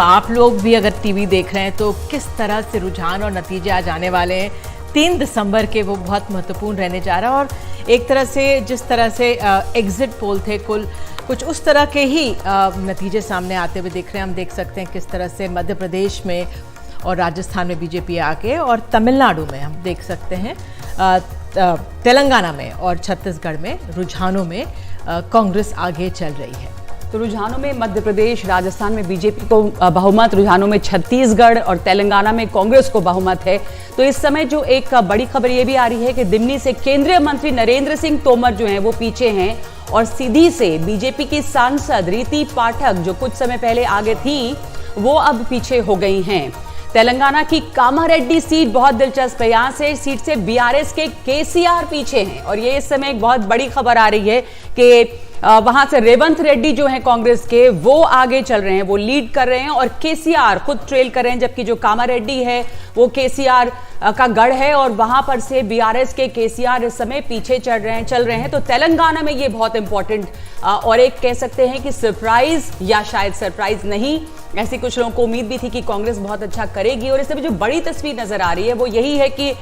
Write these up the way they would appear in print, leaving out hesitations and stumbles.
आप लोग भी अगर टीवी देख रहे हैं तो किस तरह से रुझान और नतीजे आ जाने वाले हैं 3 दिसंबर के, वो बहुत महत्वपूर्ण रहने जा रहा है। और एक तरह से जिस तरह से एग्जिट पोल थे कुछ उस तरह के ही नतीजे सामने आते हुए दिख रहे हैं। हम देख सकते हैं किस तरह से मध्य प्रदेश में और राजस्थान में बीजेपी आगे, और तमिलनाडु में हम देख सकते हैं, तेलंगाना में और छत्तीसगढ़ में रुझानों में कांग्रेस आगे चल रही है। तो रुझानों में मध्य प्रदेश, राजस्थान में बीजेपी को बहुमत, रुझानों में छत्तीसगढ़ और तेलंगाना में कांग्रेस को बहुमत है। तो इस समय जो एक बड़ी खबर ये भी आ रही है कि दिल्ली से केंद्रीय मंत्री नरेंद्र सिंह तोमर जो हैं वो पीछे हैं, और सीधी से बीजेपी की सांसद रीति पाठक जो कुछ समय पहले आगे थी वो अब पीछे हो गई हैं। तेलंगाना की कामारेड्डी सीट बहुत दिलचस्प है। यहां से सीट से बीआरएस के केसीआर पीछे हैं, और ये इस समय एक बहुत बड़ी खबर आ रही है कि वहां से रेवंत रेड्डी जो हैं कांग्रेस के, वो आगे चल रहे हैं, वो लीड कर रहे हैं, और केसीआर खुद ट्रेल कर रहे हैं, जबकि जो कामारेड्डी है वो केसीआर का गढ़ है, और वहां पर से बीआरएस के केसीआर इस समय पीछे चल रहे हैं। तो तेलंगाना में ये बहुत इंपॉर्टेंट और एक कह सकते हैं कि सरप्राइज, या शायद सरप्राइज नहीं, ऐसी कुछ लोगों को उम्मीद भी थी कि कांग्रेस बहुत अच्छा करेगी। और इस समय जो बड़ी तस्वीर नजर आ रही है वो यही है कि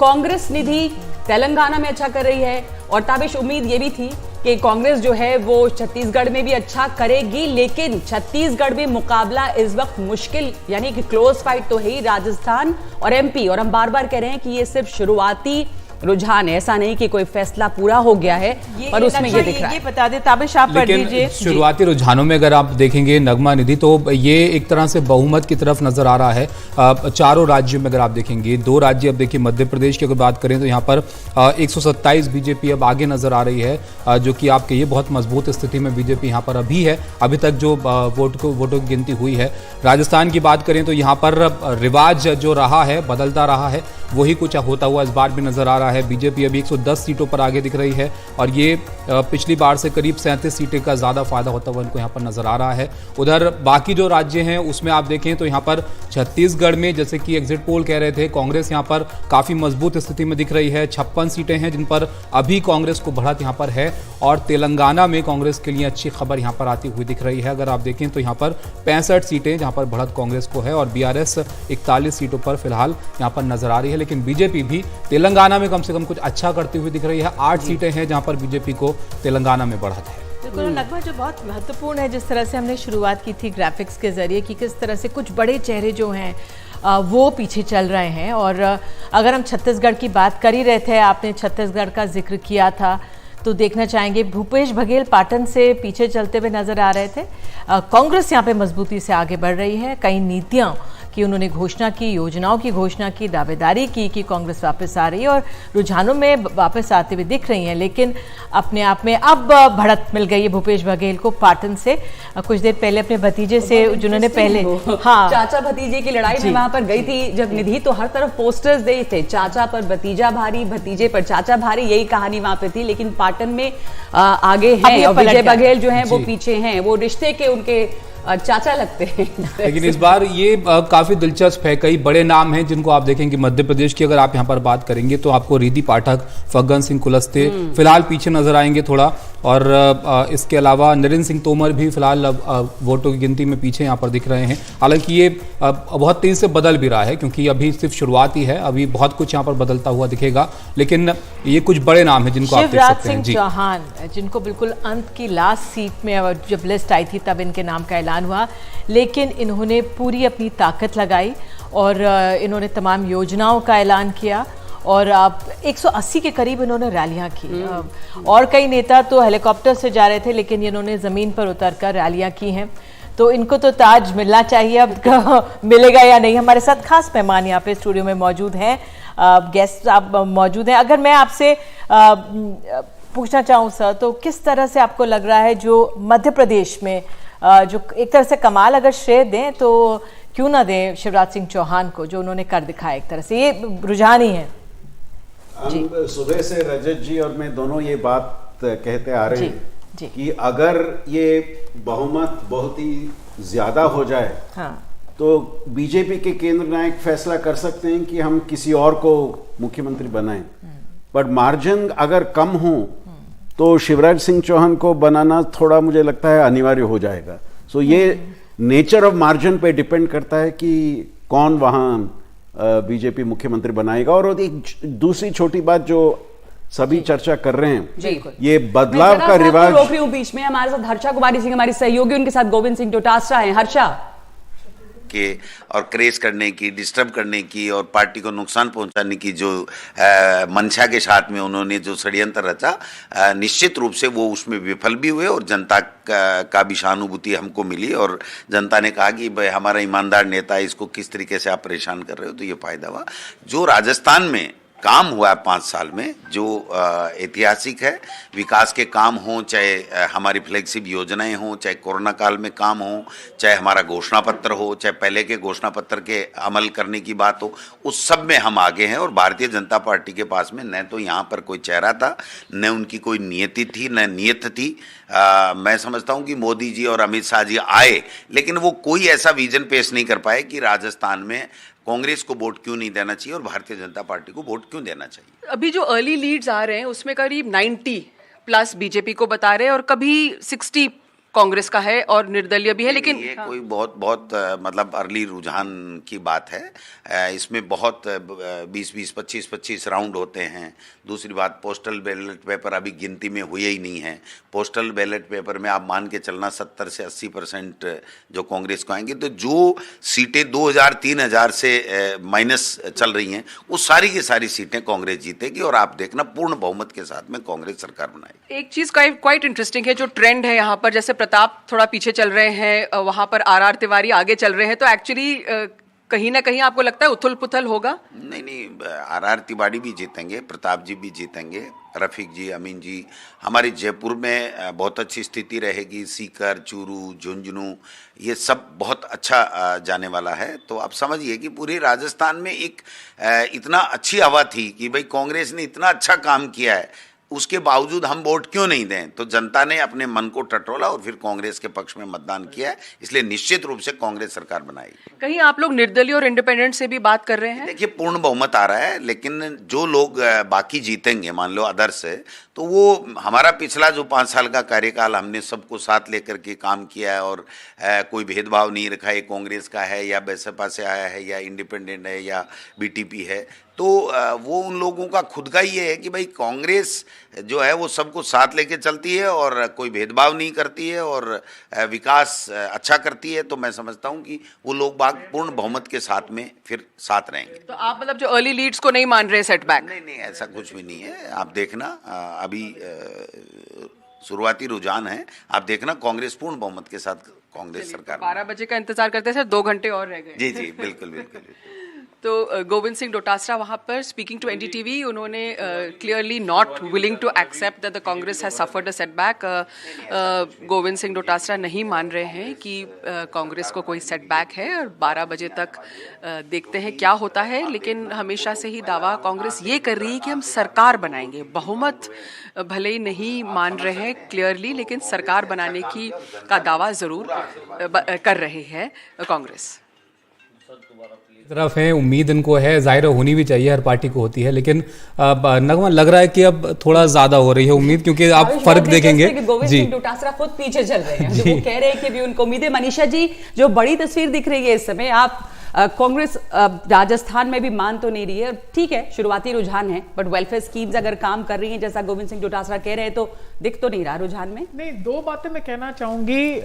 कांग्रेस निधि तेलंगाना में अच्छा कर रही है, और ताबिश उम्मीद ये भी थी कि कांग्रेस जो है वो छत्तीसगढ़ में भी अच्छा करेगी, लेकिन छत्तीसगढ़ में मुकाबला इस वक्त मुश्किल, यानी कि क्लोज फाइट तो है ही राजस्थान और एमपी। और हम बार बार कह रहे हैं कि ये सिर्फ शुरुआती रुझान है, ऐसा नहीं कि कोई फैसला पूरा हो गया है, पर उसमें ये दिख रहा है। ये बता दें ताबिश, आप पढ़ दीजिए। शुरुआती रुझानों में अगर आप देखेंगे नगमा निधि, तो ये एक तरह से बहुमत की तरफ नजर आ रहा है। चारों राज्यों में अगर आप देखेंगे, 2 राज्य, अब देखिए मध्य प्रदेश की अगर बात करें तो यहाँ पर 127 बीजेपी अब आगे नजर आ रही है, जो कि आप कहिए बहुत मजबूत स्थिति में बीजेपी यहाँ पर अभी है, अभी तक जो वोटों की गिनती हुई है। राजस्थान की बात करें तो यहाँ पर रिवाज जो रहा है, बदलता रहा है, वही कुछ होता हुआ इस बार भी नजर आ रहा है। बीजेपी अभी 110 सीटों पर आगे दिख रही है, और ये पिछली बार से करीब 37 सीटें का ज्यादा फायदा होता हुआ इनको यहाँ पर नजर आ रहा है। उधर बाकी जो राज्य हैं उसमें आप देखें तो यहाँ पर छत्तीसगढ़ में, जैसे कि एग्जिट पोल कह रहे थे, कांग्रेस यहाँ पर काफी मजबूत स्थिति में दिख रही है। 56 सीटें हैं जिन पर अभी कांग्रेस को बढ़त यहाँ पर है, और तेलंगाना में कांग्रेस के लिए अच्छी खबर यहाँ पर आती हुई दिख रही है। अगर आप देखें तो यहाँ पर 65 सीटें जहाँ पर बढ़त कांग्रेस को है, और बीआरएस 41 सीटों पर फिलहाल यहाँ पर नजर आ रही है। लेकिन बीजेपी भी तेलंगाना में कम से कम कुछ अच्छा करती हुई दिख रही है। 8 सीटें हैं जहां पर बीजेपी को तेलंगाना में बढ़त है। बिल्कुल, लगभग जो बहुत महत्वपूर्ण है, जिस तरह से हमने शुरुआत की थी ग्राफिक्स के जरिए कि किस तरह से कुछ बड़े चेहरे जो हैं वो पीछे चल रहे हैं। और अगर हम छत्तीसगढ़ की बात कर ही रहे थे, आपने छत्तीसगढ़ का जिक्र किया था, तो देखना चाहेंगे भूपेश बघेल पाटन से पीछे चलते हुए नजर आ रहे थे। कांग्रेस यहाँ पे मजबूती से आगे बढ़ रही है। कई नीतियां की उन्होंने घोषणा की, योजनाओं की घोषणा की, दावेदारी की कि कांग्रेस वापस आ रही है और रुझानों में वापस आते हुए दिख रही हैं। लेकिन अपने आप में अब बढ़त मिल गई है भूपेश बघेल को पाटन से। कुछ देर पहले अपने भतीजे से, जिन्होंने पहले चाचा भतीजे की लड़ाई में वहां पर गई थी जब निधि, तो हर तरफ पोस्टर्स दे थे, चाचा पर भतीजा भारी, भतीजे पर चाचा भारी, यही कहानी वहां पे थी। लेकिन पाटन में आगे हैं, और विजय बघेल जो हैं वो पीछे हैं, वो रिश्ते के उनके चाचा लगते हैं। लेकिन इस बार ये काफी दिलचस्प है, कई बड़े नाम हैं जिनको आप देखेंगे। मध्य प्रदेश की अगर आप यहाँ पर बात करेंगे तो आपको रीति पाठक, फग्गन सिंह कुलस्ते फिलहाल पीछे नजर आएंगे थोड़ा, और इसके अलावा नरेंद्र सिंह तोमर भी फिलहाल वोटों की गिनती में पीछे यहाँ पर दिख रहे हैं। हालांकि ये बहुत तेजी से बदल भी रहा है, क्योंकि अभी सिर्फ शुरुआत ही है, अभी बहुत कुछ यहाँ पर बदलता हुआ दिखेगा। लेकिन ये कुछ बड़े नाम है जिनको आप देख सकते हैं। शिवराज सिंह चौहान, जिनको बिल्कुल अंत की लास्ट सीट में जब लिस्ट आई थी तब इनके नाम का ऐलान हुआ, लेकिन इन्होंने पूरी अपनी ताकत लगाई और इन्होंने तमाम योजनाओं का ऐलान किया, और 180 के करीब इन्होंने रैलियां की। और कई नेता तो हेलीकॉप्टर से जा रहे थे, लेकिन इन्होंने जमीन पर उतरकर रैलियां की हैं। तो इनको तो ताज मिलना चाहिए, अब मिलेगा या नहीं। हमारे साथ खास मेहमान यहाँ पे स्टूडियो में मौजूद हैं, गेस्ट आप मौजूद हैं। अगर मैं आपसे पूछना चाहूँ सर, तो किस तरह से आपको लग रहा है जो मध्य प्रदेश में जो एक तरह से कमाल अगर श्रेय दें तो क्यों ना दें शिवराज सिंह चौहान को, जो उन्होंने कर दिखाया, एक तरह से ये रुझान ही है। हम सुबह से रजत जी और मैं दोनों ये बात कहते आ रहे हैं कि अगर ये बहुमत बहुत ही ज्यादा हो जाए, तो बीजेपी के केंद्र नायक फैसला कर सकते हैं कि हम किसी और को मुख्यमंत्री बनाएं, बट मार्जिन अगर कम हो तो शिवराज सिंह चौहान को बनाना थोड़ा मुझे लगता है अनिवार्य हो जाएगा। सो ये नेचर ऑफ मार्जिन पे डिपेंड करता है कि कौन वहां बीजेपी मुख्यमंत्री बनाएगा। और एक दूसरी छोटी बात जो सभी चर्चा कर रहे हैं, ये बदलाव का रिवाज। रोक रही हूं बीच में, हमारे साथ हर्षा कुमारी सिंह हमारी सहयोगी, उनके साथ गोविंद सिंह डोटासरा हैं। हर्षा के और क्रेज करने की, डिस्टर्ब करने की और पार्टी को नुकसान पहुंचाने की जो मंशा के साथ में उन्होंने जो षड्यंत्र रचा, निश्चित रूप से वो उसमें विफल भी हुए और जनता का भी सहानुभूति हमको मिली और जनता ने कहा कि भाई हमारा ईमानदार नेता है, इसको किस तरीके से आप परेशान कर रहे हो, तो ये फायदा हुआ। जो राजस्थान में काम हुआ 5 साल में जो ऐतिहासिक है, विकास के काम हों, चाहे हमारी फ्लैगशिप योजनाएं हों, चाहे कोरोना काल में काम हो, चाहे हमारा घोषणा पत्र हो, चाहे पहले के घोषणा पत्र के अमल करने की बात हो, उस सब में हम आगे हैं। और भारतीय जनता पार्टी के पास में न तो यहाँ पर कोई चेहरा था, न उनकी कोई नियति थी, न नियत थी। मैं समझता हूँ कि मोदी जी और अमित शाह जी आए, लेकिन वो कोई ऐसा विजन पेश नहीं कर पाए कि राजस्थान में कांग्रेस को वोट क्यों नहीं देना चाहिए और भारतीय जनता पार्टी को वोट क्यों देना चाहिए। अभी जो अर्ली लीड्स आ रहे हैं उसमें करीब 90+ बीजेपी को बता रहे हैं और कभी 60 कांग्रेस का है और निर्दलीय भी है। लेकिन ये कोई बहुत मतलब अर्ली रुझान की बात है। इसमें बहुत 20-20, 25-25 राउंड होते हैं। दूसरी बात, पोस्टल बैलेट पेपर अभी गिनती में हुए ही नहीं है। पोस्टल बैलेट पेपर में आप मान के चलना 70 से 80% जो कांग्रेस को आएंगे, तो जो सीटें 2000-3000 से माइनस चल रही हैं, वो सारी की सारी सीटें कांग्रेस जीतेगी और आप देखना पूर्ण बहुमत के साथ में कांग्रेस सरकार बनाएगी। एक चीज क्वाइट इंटरेस्टिंग है, जो ट्रेंड है यहाँ पर, जैसे प्रताप थोड़ा पीछे चल रहे हैं, वहां पर आर तिवारी आगे चल रहे हैं, तो एक्चुअली कहीं ना कहीं आपको लगता है उथल पुथल होगा? नहीं, आर तिवारी भी जीतेंगे, प्रताप जी भी जीतेंगे, रफीक जी, अमीन जी। हमारी जयपुर में बहुत अच्छी स्थिति रहेगी। सीकर, चूरू, झुंझुनू, ये सब बहुत अच्छा जाने वाला है। तो आप समझिए कि पूरे राजस्थान में एक इतना अच्छी हवा थी कि भाई कांग्रेस ने इतना अच्छा काम किया है, उसके बावजूद हम वोट क्यों नहीं दें। तो जनता ने अपने मन को टटोला और फिर कांग्रेस के पक्ष में मतदान किया है, इसलिए निश्चित रूप से कांग्रेस सरकार बनाएगी। कहीं आप लोग निर्दलीय और इंडिपेंडेंट से भी बात कर रहे हैं? देखिए, पूर्ण बहुमत आ रहा है, लेकिन जो लोग बाकी जीतेंगे, मान लो अदर्स है, तो वो हमारा पिछला जो 5 साल का कार्यकाल हमने सबको साथ लेकर के काम किया है और कोई भेदभाव नहीं रखा है, कांग्रेस का है या बसपा से आया है या इंडिपेंडेंट है या बीटीपी है, तो वो उन लोगों का खुद का ये है कि भाई कांग्रेस जो है वो सबको साथ लेके चलती है और कोई भेदभाव नहीं करती है और विकास अच्छा करती है। तो मैं समझता हूँ कि वो लोग बाग पूर्ण बहुमत के साथ में फिर साथ रहेंगे। तो आप मतलब जो अर्ली लीड्स को नहीं मान रहे सेटबैक? नहीं, ऐसा कुछ भी नहीं है। आप देखना, अभी शुरुआती रुझान है, आप देखना कांग्रेस पूर्ण बहुमत के साथ कांग्रेस सरकार। 12 बजे का इंतजार करते हैं सर, 2 घंटे और रह गए। जी, बिल्कुल। तो गोविंद सिंह डोटासरा वहां पर स्पीकिंग टू एनडीटीवी, उन्होंने clearly not willing to accept that the Congress has suffered a setback. Govind Singh Dotasara नहीं मान रहे हैं कि कांग्रेस को कोई सेटबैक है और 12 बजे तक देखते हैं क्या होता है। लेकिन हमेशा से ही दावा कांग्रेस ये कर रही है कि हम सरकार बनाएंगे। बहुमत भले ही नहीं मान रहे हैं क्लियरली, लेकिन सरकार बनाने का दावा जरूर कर रही है कांग्रेस। तरफ है, उम्मीद इनको है, जाहिर होनी भी चाहिए, हर पार्टी को होती है, लेकिन नगमा लग रहा है कि अब थोड़ा ज्यादा हो रही है उम्मीद, क्योंकि आप फर्क देखेंगे। गोविंद सिंह डोटासरा खुद पीछे चल रहे हैं, वो कह रहे हैं कि भी उनको उम्मीद है। मनीषा जी, जो बड़ी तस्वीर दिख रही है इस समय, आप कांग्रेस राजस्थान में भी मान तो नहीं रही है, ठीक है शुरुआती रुझान है, बट वेलफेयर स्कीम्स अगर काम कर रही हैं जैसा गोविंद सिंह डोटासरा कह रहे हैं, तो दिख तो नहीं रहा रुझान में। नहीं, 2 बातें मैं कहना चाहूंगी।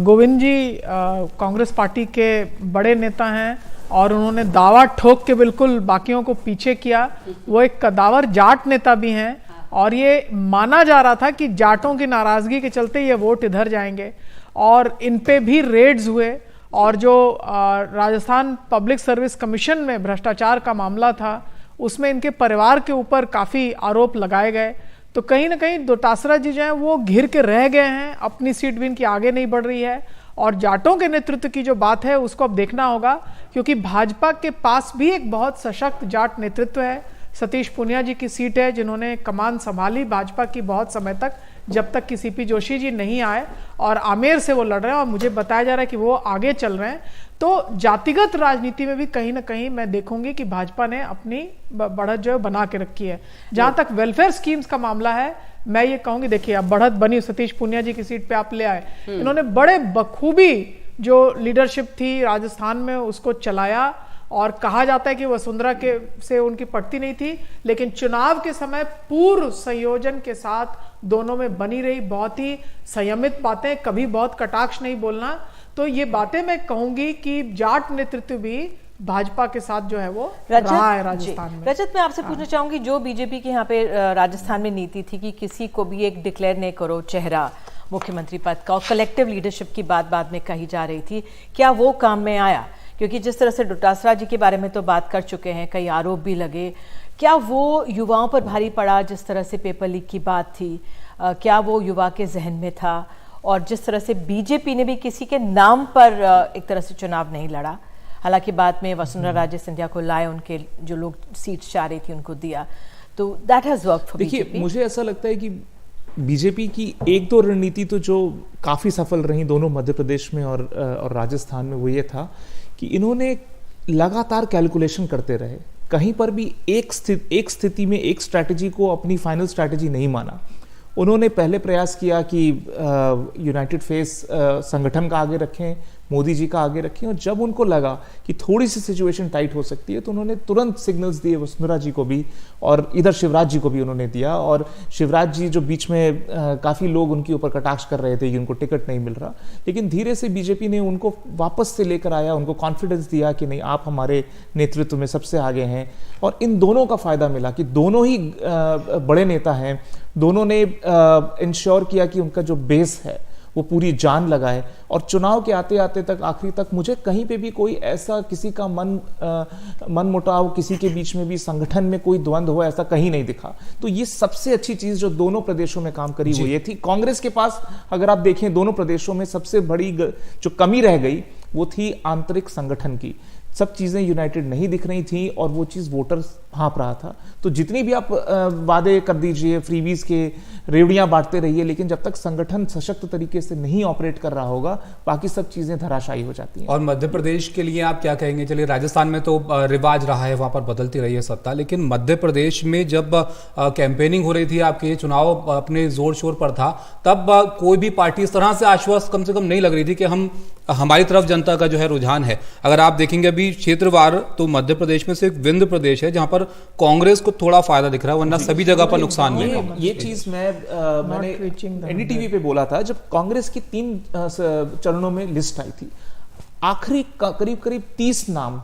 गोविंद जी कांग्रेस पार्टी के बड़े नेता हैं और उन्होंने दावा ठोक के बिल्कुल बाकियों को पीछे किया। वो एक कदावर जाट नेता भी हैं और ये माना जा रहा था कि जाटों की नाराजगी के चलते ये वोट इधर जाएंगे और इन पे भी रेड्स हुए। और जो राजस्थान पब्लिक सर्विस कमीशन में भ्रष्टाचार का मामला था, उसमें इनके परिवार के ऊपर काफ़ी आरोप लगाए गए। तो कहीं ना कहीं डोटासरा जी जो हैं वो घिर के रह गए हैं, अपनी सीट भी इनकी आगे नहीं बढ़ रही है। और जाटों के नेतृत्व की जो बात है उसको अब देखना होगा, क्योंकि भाजपा के पास भी एक बहुत सशक्त जाट नेतृत्व है। सतीश पूनिया जी की सीट है, जिन्होंने कमान संभाली भाजपा की बहुत समय तक, जब तक कि सीपी जोशी जी नहीं आए, और आमेर से वो लड़ रहे हैं और मुझे बताया जा रहा है कि वो आगे चल रहे हैं। तो जातिगत राजनीति में भी कहीं ना कहीं मैं देखूंगी कि भाजपा ने अपनी बढ़त जो है बना के रखी है। जहां तक वेलफेयर स्कीम्स का मामला है, मैं ये कहूंगी, देखिए अब बढ़त बनी, सतीश पूनिया जी की सीट पे आप ले आए, इन्होंने बड़े बखूबी जो लीडरशिप थी राजस्थान में उसको चलाया, और कहा जाता है कि वसुंधरा के से उनकी पटती नहीं थी, लेकिन चुनाव के समय पूर्व संयोजन के साथ दोनों में बनी रही। बहुत ही संयमित बातें, कभी बहुत कटाक्ष नहीं बोलना। तो ये बातें मैं कहूंगी कि जाट नेतृत्व भी भाजपा के साथ जो है वो रहा है राजस्थान में। रजत, मैं आपसे पूछना चाहूंगी, जो बीजेपी की यहाँ पे राजस्थान में नीति थी कि किसी को भी एक डिक्लेयर नहीं करो चेहरा मुख्यमंत्री पद का, और कलेक्टिव लीडरशिप की बात बाद में कही जा रही थी, क्या वो काम में आया? क्योंकि जिस तरह से डोटासरा जी के बारे में तो बात कर चुके हैं, कई आरोप भी लगे, क्या वो युवाओं पर भारी पड़ा? जिस तरह से पेपर लीक की बात थी, क्या वो युवा के जहन में था? और जिस तरह से बीजेपी ने भी किसी के नाम पर एक तरह से चुनाव नहीं लड़ा, हालांकि बाद में वसुंधरा राजे सिंधिया को लाए, उनके जो लोग सीट चाह रही थी उनको दिया, तो that has worked for BJP. देखिए, मुझे ऐसा लगता है कि बीजेपी की एक दो रणनीति तो जो काफी सफल रही दोनों मध्य प्रदेश में और राजस्थान में, वो ये था कि इन्होंने लगातार कैलकुलेशन करते रहे, कहीं पर भी एक स्थिति में एक स्ट्रैटेजी को अपनी फाइनल स्ट्रैटेजी नहीं माना। उन्होंने पहले प्रयास किया कि यूनाइटेड फेस संगठन का आगे रखें, मोदी जी का आगे रखें, और जब उनको लगा कि थोड़ी सी सिचुएशन टाइट हो सकती है तो उन्होंने तुरंत सिग्नल्स दिए वसुंधरा जी को भी, और इधर शिवराज जी को भी उन्होंने दिया। और शिवराज जी जो बीच में काफ़ी लोग उनके ऊपर कटाक्ष कर रहे थे कि उनको टिकट नहीं मिल रहा, लेकिन धीरे से बीजेपी ने उनको वापस से लेकर आया, उनको कॉन्फिडेंस दिया कि नहीं, आप हमारे नेतृत्व में सबसे आगे हैं। और इन दोनों का फायदा मिला कि दोनों ही बड़े नेता हैं, दोनों ने इंश्योर किया कि उनका जो बेस है वो पूरी जान लगाए, और चुनाव के आते आते तक आखिरी तक मुझे कहीं पे भी कोई ऐसा किसी का मन मुटाव, किसी के बीच में भी संगठन में कोई द्वंद्व हो, ऐसा कहीं नहीं दिखा। तो ये सबसे अच्छी चीज जो दोनों प्रदेशों में काम करी वो ये थी। कांग्रेस के पास अगर आप देखें दोनों प्रदेशों में सबसे बड़ी जो कमी रह गई वो थी आंतरिक संगठन की। सब चीजें यूनाइटेड नहीं दिख रही थी और वो चीज वोटर भांप रहा था। तो जितनी भी आप वादे कर दीजिए, फ्रीवीज के रेवड़ियां बांटते रहिए, लेकिन जब तक संगठन सशक्त तरीके से नहीं ऑपरेट कर रहा होगा, बाकी सब चीजें धराशायी हो जाती हैं। और मध्य प्रदेश के लिए आप क्या कहेंगे? चलिए, राजस्थान में तो रिवाज रहा है, वहां पर बदलती रही है सत्ता, लेकिन मध्य प्रदेश में जब कैंपेनिंग हो रही थी, आपके चुनाव अपने जोर शोर पर था, तब कोई भी पार्टी इस तरह से आश्वस्त कम से कम नहीं लग रही थी कि हमारी तरफ जनता का जो है रुझान है। अगर आप देखेंगे अभी क्षेत्रवार, तो मध्य प्रदेश में सिर्फ विंध्य प्रदेश है जहां पर कांग्रेस को थोड़ा फायदा दिख रहा है, वरना सभी जगह पर नुकसान में। ये चीज मैंने एनडीटीवी पे बोला था जब कांग्रेस की 3 चरणों में लिस्ट आई थी, आखिरी करीब 30 नाम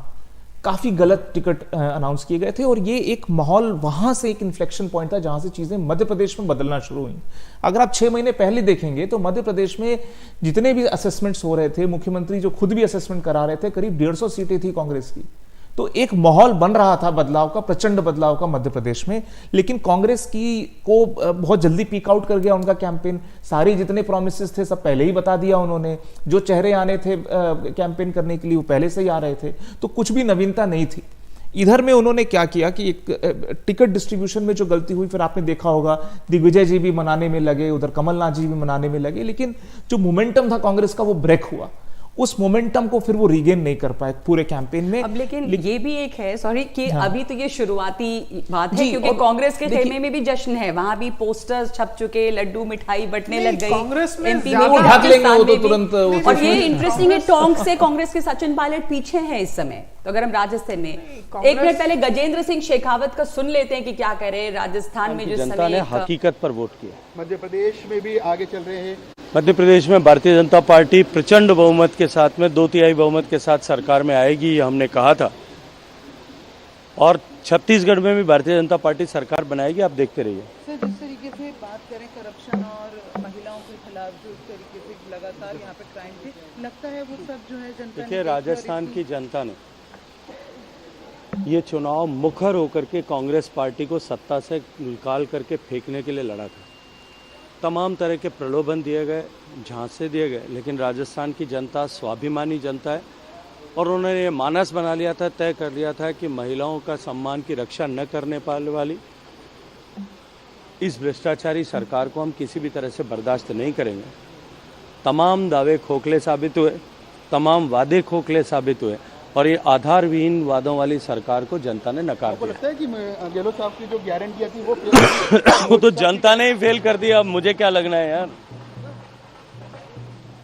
काफी गलत टिकट अनाउंस किए गए थे, और ये एक माहौल वहां से एक इन्फ्लेक्शन पॉइंट था जहां से चीजें मध्य प्रदेश में बदलना शुरू हुई। अगर आप 6 महीने पहले देखेंगे तो मध्य प्रदेश में जितने भी असेसमेंट्स हो रहे थे, मुख्यमंत्री जो खुद भी असेसमेंट करा रहे थे, करीब 150 सीटें थी कांग्रेस की। तो एक माहौल बन रहा था बदलाव का, प्रचंड बदलाव का मध्य प्रदेश में, लेकिन कांग्रेस को बहुत जल्दी पीक आउट कर गया उनका कैंपेन। सारे जितने प्रोमिसेस थे सब पहले ही बता दिया उन्होंने, जो चेहरे आने थे कैंपेन करने के लिए वो पहले से ही आ रहे थे, तो कुछ भी नवीनता नहीं थी। इधर में उन्होंने क्या किया कि एक टिकट डिस्ट्रीब्यूशन में जो गलती हुई, फिर आपने देखा होगा दिग्विजय जी भी मनाने में लगे, उधर कमलनाथ जी भी मनाने में लगे, लेकिन जो मोमेंटम था कांग्रेस का वो ब्रेक हुआ। उस मोमेंटम को फिर वो रीगेन नहीं कर पाए पूरे कैंपेन में। अब लेकिन ये भी एक है, सॉरी, कि अभी तो ये शुरुआती बात है, क्योंकि कांग्रेस के खेमे में भी जश्न है, वहां भी पोस्टर्स छप चुके, लड्डू मिठाई बटने लग गई, कांग्रेस में एमपी वो ढक लेंगे वो तो तुरंत। और ये इंटरेस्टिंग है, टोंक से कांग्रेस के सचिन पायलट पीछे हैं इस समय। तो अगर हम राजस्थान में एक मिनट पहले गजेंद्र सिंह शेखावत का सुन लेते हैं कि क्या कह रहे हैं राजस्थान में, जो जनता ने हकीकत पर वोट किया। मध्य प्रदेश में भी आगे चल रहे हैं। मध्य प्रदेश में भारतीय जनता पार्टी प्रचंड बहुमत के साथ में 2/3 बहुमत के साथ सरकार में आएगी, ये हमने कहा था, और छत्तीसगढ़ में भी भारतीय जनता पार्टी सरकार बनाएगी, आप देखते रहिए। सर, जिस तरीके से बात करें करप्शन और महिलाओं के खिलाफ जो इस तरीके से लगातार यहाँ पे क्राइम थे, लगता है वो सब जो है जनता, देखिए, राजस्थान की जनता ने ये चुनाव मुखर होकर के कांग्रेस पार्टी को सत्ता से निकाल करके फेंकने के लिए लड़ा था। तमाम तरह के प्रलोभन दिए गए, झांसे दिए गए, लेकिन राजस्थान की जनता स्वाभिमानी जनता है, और उन्होंने ये मानस बना लिया था, तय कर लिया था कि महिलाओं का सम्मान की रक्षा न करने पाने वाली इस भ्रष्टाचारी सरकार को हम किसी भी तरह से बर्दाश्त नहीं करेंगे। तमाम दावे खोखले साबित हुए, तमाम वादे खोखले साबित हुए, और ये आधारविहीन वादों वाली सरकार को जनता ने नकार दिया। लगता है कि गहलोत साहब की जो गारंटियां थी वो तो जनता ने ही फेल कर दिया, अब मुझे क्या लगना है यार।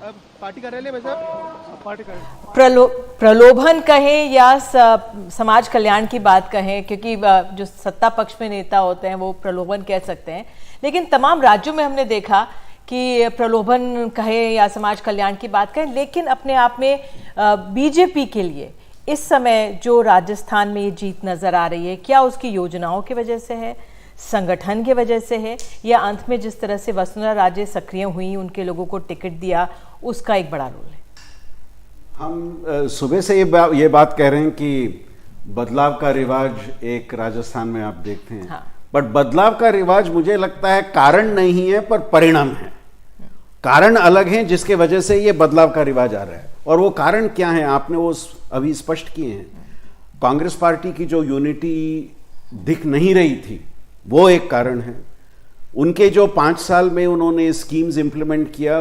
अब पार्टी कार्यालय में साहब, पार्टी कार्यालय प्रलोभन कहें या समाज कल्याण की बात कहें, क्योंकि जो सत्ता पक्ष में नेता होते हैं वो प्रलोभन कह सकते हैं, लेकिन तमाम राज्यों में हमने देखा कि प्रलोभन कहें या समाज कल्याण की बात कहें, लेकिन अपने आप में बीजेपी के लिए इस समय जो राजस्थान में ये जीत नजर आ रही है, क्या उसकी योजनाओं की वजह से है, संगठन की वजह से है, या अंत में जिस तरह से वसुंधरा राजे सक्रिय हुई, उनके लोगों को टिकट दिया, उसका एक बड़ा रोल है? हम सुबह से ये बात कह रहे हैं कि बदलाव का रिवाज एक राजस्थान में आप देखते हैं। हाँ। बट बदलाव का रिवाज मुझे लगता है कारण नहीं है पर परिणाम है। कारण अलग हैं जिसके वजह से ये बदलाव का रिवाज आ रहा है, और वो कारण क्या है आपने वो अभी स्पष्ट किए हैं। कांग्रेस पार्टी की जो यूनिटी दिख नहीं रही थी वो एक कारण है। उनके जो 5 साल में उन्होंने स्कीम्स इंप्लीमेंट किया,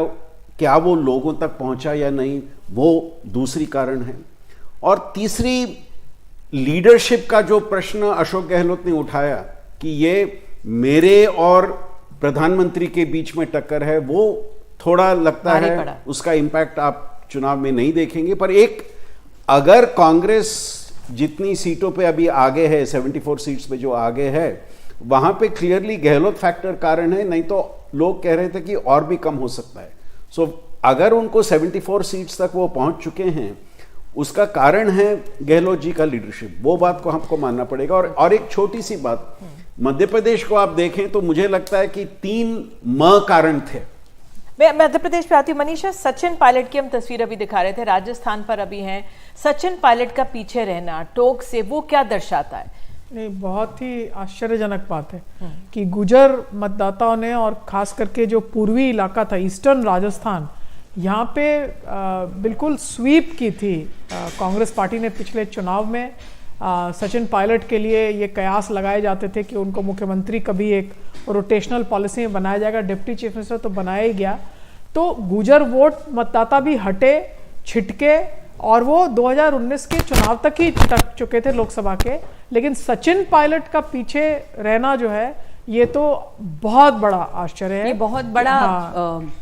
क्या वो लोगों तक पहुंचा या नहीं, वो दूसरी कारण है। और तीसरी, लीडरशिप का जो प्रश्न अशोक गहलोत ने उठाया कि ये मेरे और प्रधानमंत्री के बीच में टक्कर है, वो थोड़ा लगता है उसका इंपैक्ट आप चुनाव में नहीं देखेंगे। पर एक, अगर कांग्रेस जितनी सीटों पे अभी आगे है, 74 सीट्स पे जो आगे है, वहां पे क्लियरली गहलोत फैक्टर कारण है, नहीं तो लोग कह रहे थे कि और भी कम हो सकता है। सो अगर उनको 74 सीट्स तक वो पहुंच चुके हैं, उसका कारण है गहलोत जी का लीडरशिप, वो बात को हमको मानना पड़ेगा। और एक छोटी सी बात, मध्य प्रदेश को आप देखें तो मुझे लगता है कि 3 कारण थे। मैं मध्य प्रदेश पे आती हूँ। मनीषा, सचिन पायलट की हम तस्वीर अभी दिखा रहे थे, राजस्थान पर अभी हैं। सचिन पायलट का पीछे रहना टोक से, वो क्या दर्शाता है? नहीं, बहुत ही आश्चर्यजनक बात है कि गुजर मतदाताओं ने, और खास करके जो पूर्वी इलाका था, ईस्टर्न राजस्थान, यहाँ पे बिल्कुल स्वीप की थी कांग्रेस पार्टी ने पिछले चुनाव में। सचिन पायलट के लिए ये कयास लगाए जाते थे कि उनको मुख्यमंत्री कभी एक रोटेशनल पॉलिसी में बनाया जाएगा, डिप्टी चीफ मिनिस्टर तो बनाया ही गया। तो गुजर वोट मतदाता भी हटे, छिटके, और वो 2019 के चुनाव तक ही छिटक चुके थे लोकसभा के। लेकिन सचिन पायलट का पीछे रहना जो है, ये तो बहुत बड़ा आश्चर्य है। ये बहुत बड़ा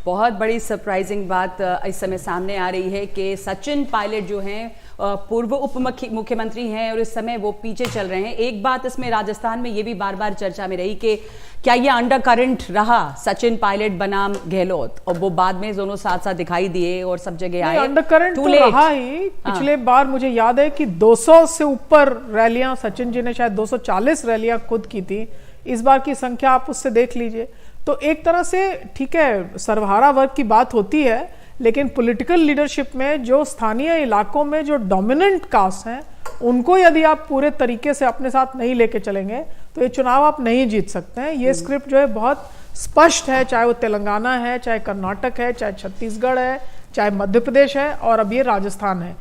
बहुत बड़ी सरप्राइजिंग बात इस समय सामने आ रही है कि सचिन पायलट जो हैं पूर्व उप मुख्यमंत्री हैं और इस समय वो पीछे चल रहे हैं। एक बात इसमें राजस्थान में ये भी बार बार चर्चा में रही कि क्या ये अंडर करंट रहा, सचिन पायलट बनाम गहलोत, और वो बाद में दोनों साथ साथ दिखाई दिए और सब जगह आए। अंडर करंट तो रहा ही। पिछले बार मुझे याद है कि 200 से ऊपर रैलियां सचिन जी ने, शायद 240 रैलियां खुद की थी। इस बार की संख्या आप उससे देख लीजिए। तो एक तरह से ठीक है, सर्वहारा वर्ग की बात होती है, लेकिन पॉलिटिकल लीडरशिप में जो स्थानीय इलाकों में जो डोमिनेंट कास्ट हैं, उनको यदि आप पूरे तरीके से अपने साथ नहीं लेके चलेंगे तो ये चुनाव आप नहीं जीत सकते हैं। ये स्क्रिप्ट जो है बहुत स्पष्ट है, चाहे वो तेलंगाना है, चाहे कर्नाटक है, चाहे छत्तीसगढ़ है, चाहे मध्य प्रदेश है, और अब ये राजस्थान है।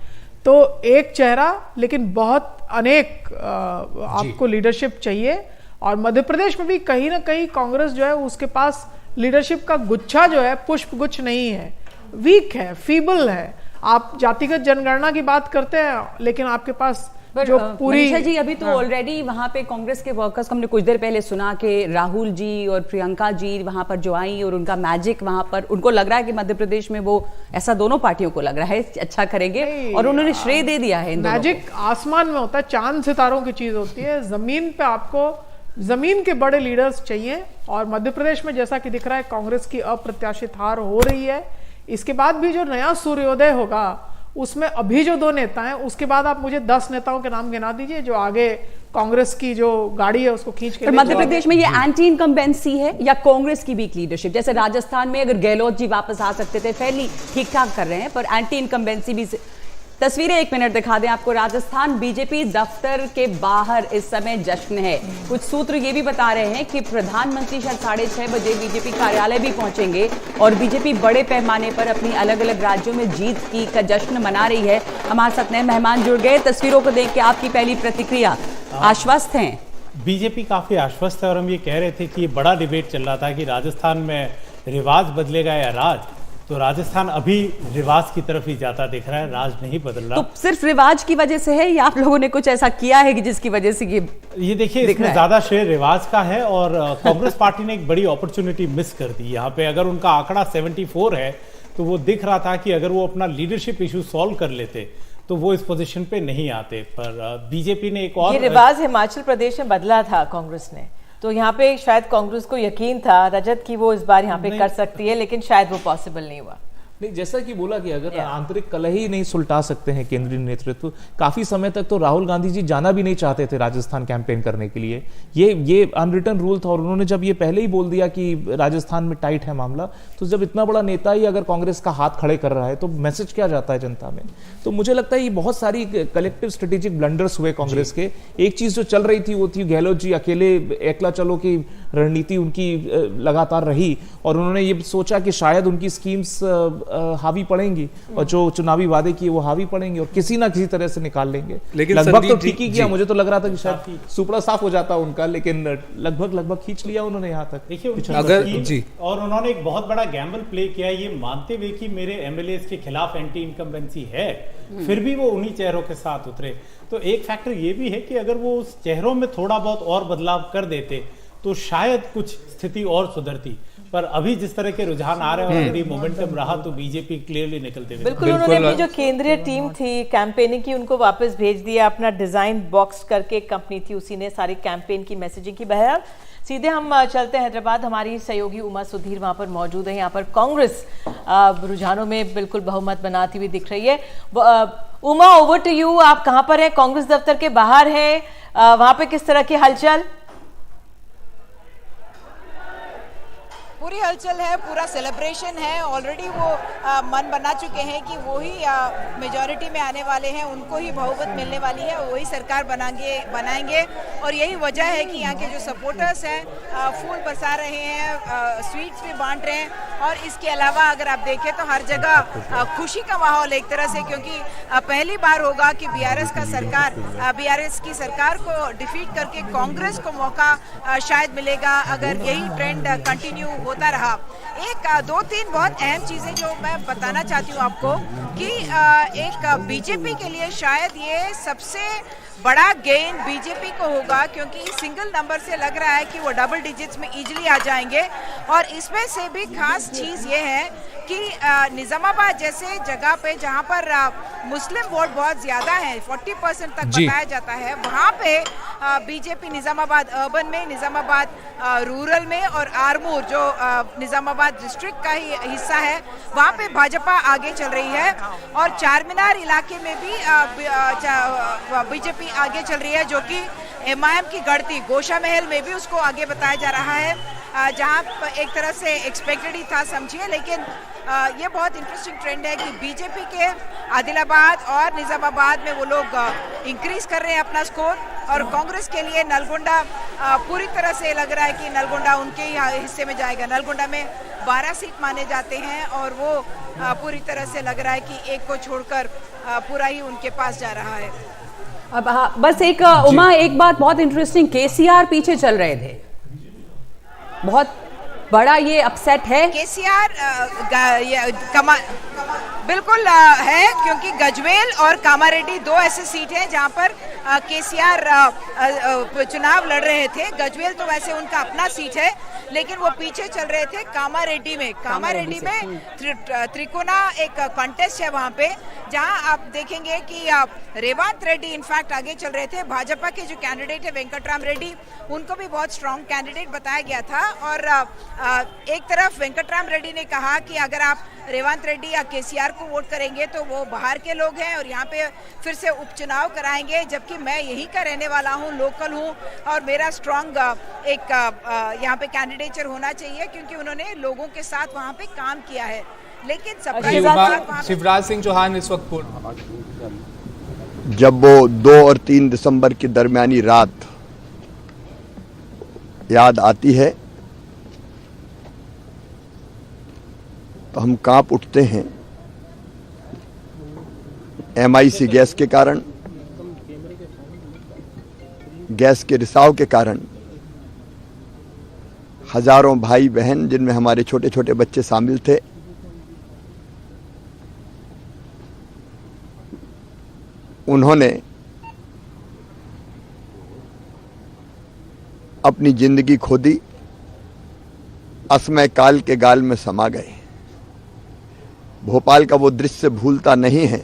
तो एक चेहरा, लेकिन बहुत अनेक आपको लीडरशिप चाहिए। और मध्य प्रदेश में भी कहीं ना कहीं कांग्रेस जो है उसके पास लीडरशिप का गुच्छा जो है, पुष्प गुच्छ नहीं है, वीक है, फीबल है। आप जातिगत जनगणना की बात करते हैं, लेकिन आपके पास जो पूरी मनीषा जी, अभी तो ऑलरेडी वहां पे कांग्रेस के वर्कर्स, हमने कुछ देर पहले सुना कि राहुल जी और प्रियंका जी वहां पर जो आई और उनका मैजिक वहां पर, उनको लग रहा है कि मध्य प्रदेश में वो, ऐसा दोनों पार्टियों को लग रहा है, अच्छा करेंगे, और उन्होंने श्रेय दे दिया है। मैजिक आसमान में होता है, चांद सितारों की चीज होती है। जमीन पे आपको जमीन के बड़े लीडर्स चाहिए, और मध्य प्रदेश में जैसा कि दिख रहा है कांग्रेस की अप्रत्याशित हार हो रही है। इसके बाद भी जो नया सूर्योदय होगा उसमें अभी जो 2 नेता हैं, उसके बाद आप मुझे 10 नेताओं के नाम गिना दीजिए जो आगे कांग्रेस की जो गाड़ी है उसको खींच के। मध्य प्रदेश में ये एंटी इनकम्बेंसी है या कांग्रेस की वीक लीडरशिप? जैसे राजस्थान में अगर गहलोत जी वापस आ सकते थे, फेयरली ठीक ठाक कर रहे हैं, पर एंटी इनकम्बेंसी भी। तस्वीरें 1 मिनट दिखा दें आपको। राजस्थान बीजेपी दफ्तर के बाहर इस समय जश्न है। कुछ सूत्र ये भी बता रहे हैं कि प्रधानमंत्री शायद 6:30 बजे बीजेपी कार्यालय भी पहुंचेंगे और बीजेपी बड़े पैमाने पर अपनी अलग अलग राज्यों में जीत की का जश्न मना रही है। हमारे साथ नए मेहमान जुड़ गए। तस्वीरों को देख के आपकी पहली प्रतिक्रिया? आश्वस्त हैं? बीजेपी काफी आश्वस्त है, और हम ये कह रहे थे कि ये बड़ा डिबेट चल रहा था कि राजस्थान में रिवाज बदलेगा या राज, तो राजस्थान अभी रिवाज की तरफ ही जाता दिख रहा है, राज नहीं बदल रहा। तो सिर्फ रिवाज की वजह से है या आप लोगों ने कुछ ऐसा किया है कि जिसकी वजह से ये देखिए, इसमें ज्यादा श्रेय रिवाज का है, और कांग्रेस पार्टी ने एक बड़ी अपॉर्चुनिटी मिस कर दी। यहाँ पे अगर उनका आंकड़ा 74 है तो वो दिख रहा था कि अगर वो अपना लीडरशिप इशू सॉल्व कर लेते तो वो इस पोजीशन पे नहीं आते। पर बीजेपी ने एक और ये रिवाज हिमाचल प्रदेश में बदला था कांग्रेस ने, तो यहाँ पे शायद कांग्रेस को यकीन था रजत की वो इस बार यहाँ पे कर सकती है, लेकिन शायद वो पॉसिबल नहीं हुआ। नहीं, जैसा कि बोला कि अगर आंतरिक कलह ही नहीं सुलटा सकते हैं केंद्रीय नेतृत्व, काफी समय तक तो राहुल गांधी जी जाना भी नहीं चाहते थे राजस्थान कैंपेन करने के लिए। ये अनरिटन रूल था और उन्होंने जब ये पहले ही बोल दिया कि राजस्थान में टाइट है मामला, तो जब इतना बड़ा नेता ही अगर कांग्रेस का हाथ खड़े कर रहा है तो मैसेज क्या जाता है जनता में। तो मुझे लगता है ये बहुत सारी कलेक्टिव स्ट्रेटेजिक ब्लंडर्स हुए कांग्रेस के। एक चीज जो चल रही थी वो थी गहलोत जी अकेले एकला चलो की रणनीति उनकी लगातार रही और उन्होंने ये सोचा कि शायद उनकी स्कीम्स हावी पड़ेंगी और जो चुनावी वादे किए वो हावी पड़ेंगे और किसी ना किसी तरह से निकाल लेंगे। लेकिन लगभग तो ठीक ही किया, मुझे तो लग रहा था कि शायद सुपड़ा साफ हो जाता उनका, लेकिन लगभग खींच लिया उन्होंने यहाँ तक। देखिए अगर जी और उन्होंने एक बहुत बड़ा गैम्बल प्ले किया ये मानते हुए कि मेरे एमएलएस के खिलाफ एंटी इनकम्बेंसी है, फिर भी वो उन्हीं चेहरों के साथ उतरे। तो एक फैक्टर ये भी है कि अगर वो उस चेहरों में थोड़ा बहुत और बदलाव कर देते तो शायद कुछ स्थिति और सुधरती। पर अभी जिस तरह के रुझान आ रहे हैं और अगर ये मोमेंटम रहा तो बीजेपी क्लियरली निकलते हुए बिल्कुल उन्होंने अपनी जो केंद्रीय टीम थी कैंपेनिंग की उनको वापस भेज दिया। अपना डिजाइन बॉक्स करके कंपनी थी उसी ने सारी कैंपेन की मैसेजिंग की। बहरहाल सीधे हम चलते हैं हैदराबाद, हमारी सहयोगी उमा सुधीर वहां पर मौजूद है। यहाँ पर कांग्रेस रुझानों में बिल्कुल बहुमत बनाती हुई दिख रही है। Uma, over to you. आप कहाँ पर हैं? कांग्रेस दफ्तर के बाहर हैं, वहां पे किस तरह की हलचल? पूरी हलचल है, पूरा सेलिब्रेशन है। ऑलरेडी वो मन बना चुके हैं कि वो ही मेजॉरिटी में आने वाले हैं, उनको ही बहुमत मिलने वाली है, वही सरकार बनाएंगे। और यही वजह है कि यहाँ के जो सपोर्टर्स हैं फूल बरसा रहे हैं, स्वीट्स भी बांट रहे हैं। और इसके अलावा अगर आप देखें तो हर जगह खुशी का माहौल एक तरह से, क्योंकि पहली बार होगा कि बीआरएस की सरकार को डिफीट करके कांग्रेस को मौका शायद मिलेगा अगर यही ट्रेंड कंटिन्यू होता रहा। एक दो तीन बहुत अहम चीजें जो मैं बताना चाहती हूँ आपको कि एक बीजेपी के लिए शायद ये सबसे बड़ा गेन बीजेपी को होगा, क्योंकि सिंगल नंबर से लग रहा है कि वो डबल डिजिट्स में इजीली आ जाएंगे। और इसमें से भी खास चीज ये है कि निजामाबाद जैसे जगह पे जहाँ पर मुस्लिम वोट बहुत ज्यादा है, 40% तक बताया जाता है, वहाँ पे बीजेपी निजामाबाद अर्बन में, निजामाबाद रूरल में और आरमूर जो निजामाबाद डिस्ट्रिक्ट का ही हिस्सा है, वहाँ पे भाजपा आगे चल रही है। और चारमीनार इलाके में भी बीजेपी आगे चल रही है, जो कि एमआईएम की गढ़ती गोशा महल में भी उसको आगे बताया जा रहा है, जहाँ एक तरह से एक्सपेक्टेड ही था समझिए। लेकिन ये बहुत इंटरेस्टिंग ट्रेंड है कि बीजेपी के आदिलाबाद और निजामाबाद में वो लोग इंक्रीज कर रहे हैं अपना स्कोर, और कांग्रेस के लिए नलगोंडा पूरी तरह से लग रहा है कि नलगोंडा उनके ही हिस्से में जाएगा। नलगोंडा में 12 सीट माने जाते हैं और वो पूरी तरह से लग रहा है कि एक को छोड़कर पूरा ही उनके पास जा रहा है। अब बस एक उमा, एक बात बहुत इंटरेस्टिंग, केसीआर पीछे चल रहे थे, बहुत बड़ा ये अपसेट है। केसीआर बिल्कुल है, क्योंकि गजवेल और कामारेड्डी दो ऐसे सीट हैं जहां पर केसीआर चुनाव लड़ रहे थे। गजवेल तो वैसे उनका अपना सीट है, लेकिन वो पीछे चल रहे थे कामारेड्डी में। कामारेड्डी में त्रिकोना एक कॉन्टेस्ट है वहां पे, जहां आप देखेंगे कि रेवंत रेड्डी इनफैक्ट आगे चल रहे थे। भाजपा के जो कैंडिडेट है वेंकटराम रेड्डी, उनको भी बहुत स्ट्रांग कैंडिडेट बताया गया था। और एक तरफ वेंकटराम रेड्डी ने कहा कि अगर आप रेवंत रेड्डी या केसीआर को वोट करेंगे तो वो बाहर के लोग हैं और यहाँ पे फिर से उपचुनाव कराएंगे, जबकि मैं यहीं का रहने वाला हूँ, लोकल हूँ, और मेरा स्ट्रांग एक यहाँ पे कैंडिडेचर होना चाहिए, क्योंकि उन्होंने लोगों के साथ वहाँ पे काम किया है। लेकिन शिवराज सिंह चौहान इस वक्त जब वो 2 और 3 दिसंबर की दरमियानी रात याद आती है तो हम कांप उठते हैं। MIC गैस के कारण, गैस के रिसाव के कारण हजारों भाई बहन, जिनमें हमारे छोटे छोटे बच्चे शामिल थे, उन्होंने अपनी जिंदगी खो दी, असमय काल के गाल में समा गए। भोपाल का वो दृश्य भूलता नहीं है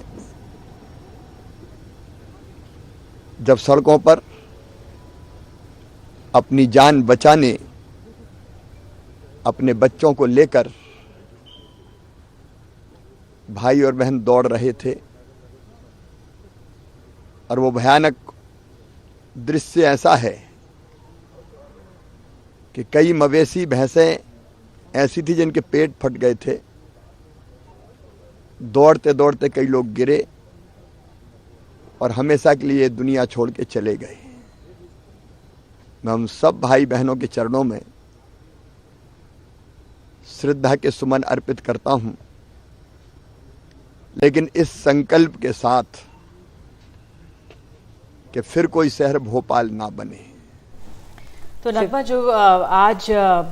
जब सड़कों पर अपनी जान बचाने अपने बच्चों को लेकर भाई और बहन दौड़ रहे थे और वो भयानक दृश्य ऐसा है कि कई मवेशी भैंसें ऐसी थी जिनके पेट फट गए थे। दौड़ते दौड़ते कई लोग गिरे और हमेशा के लिए दुनिया छोड़ के चले गए। मैं हम सब भाई बहनों के चरणों में श्रद्धा के सुमन अर्पित करता हूं, लेकिन इस संकल्प के साथ कि फिर कोई शहर भोपाल ना बने। तो नगमा, जो आज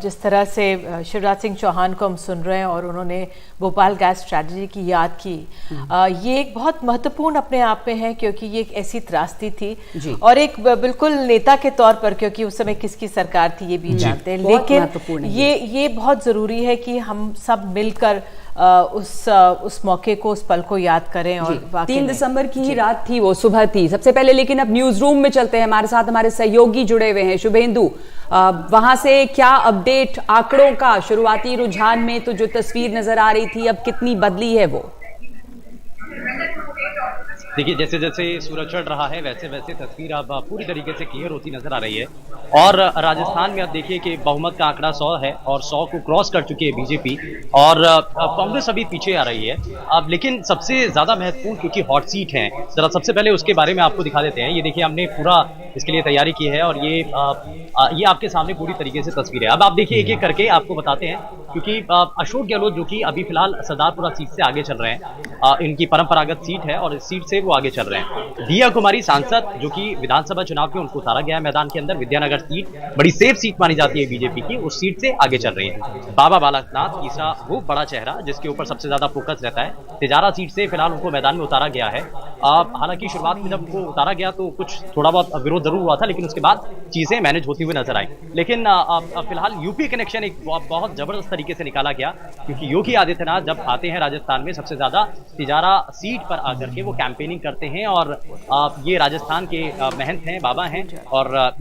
जिस तरह से शिवराज सिंह चौहान को हम सुन रहे हैं और उन्होंने भोपाल गैस स्ट्रैटेजी की याद की, ये एक बहुत महत्वपूर्ण अपने आप में है, क्योंकि ये एक ऐसी त्रासदी थी और एक बिल्कुल नेता के तौर पर, क्योंकि उस समय किसकी सरकार थी ये भी जानते हैं, लेकिन ये बहुत ज़रूरी है कि हम सब मिलकर उस मौके को, उस पल को याद करें। और 3 दिसंबर की ही रात थी, वो सुबह थी। सबसे पहले लेकिन अब न्यूज रूम में चलते हैं, हमारे साथ हमारे सहयोगी जुड़े हुए हैं। शुभेंदु, वहां से क्या अपडेट आंकड़ों का? शुरुआती रुझान में तो जो तस्वीर नजर आ रही थी, अब कितनी बदली है वो? देखिए, जैसे जैसे सूरज चढ़ रहा है वैसे वैसे तस्वीर अब पूरी तरीके से क्लियर होती नजर आ रही है। और राजस्थान में अब देखिए कि बहुमत का आंकड़ा 100 है और 100 को क्रॉस कर चुकी है बीजेपी, और कांग्रेस अभी पीछे आ रही है। अब लेकिन सबसे ज्यादा महत्वपूर्ण क्योंकि हॉट सीट है, जरा सबसे पहले उसके बारे में आपको दिखा देते हैं। ये देखिए, हमने पूरा इसके लिए तैयारी की है और ये आपके सामने पूरी तरीके से तस्वीर है। अब आप देखिए, एक एक करके आपको बताते हैं, क्योंकि अशोक गहलोत जो कि अभी फिलहाल सरदारपुरा सीट से आगे चल रहे हैं, इनकी परंपरागत सीट है और इस सीट से वो आगे चल रहे हैं। दिया कुमारी सांसद जो कि विधानसभा चुनाव में उनको उतारा गया है मैदान के अंदर, विद्यानगर सीट बड़ी सेफ सीट मानी जाती है बीजेपी की, उस सीट से आगे चल रही है। बाबा बालकनाथ तीसरा वो बड़ा चेहरा जिसके ऊपर सबसे ज्यादा फोकस रहता है, तिजारा सीट से फिलहाल उनको मैदान में उतारा गया है। हालांकि शुरुआत में जब उनको उतारा गया तो कुछ थोड़ा बहुत विरोध जरूर हुआ था, लेकिन उसके बाद चीजें मैनेज होती हुई नजर आई। लेकिन फिलहाल यूपी कनेक्शन एक बहुत जबरदस्त तरीके से निकाला गया, क्योंकि योगी आदित्यनाथ जब आते हैं राजस्थान में सबसे ज्यादा तिजारा सीट पर आकर के वो कैंपेनिंग करते हैं, और ये राजस्थान के महंत हैं, बाबा हैं, और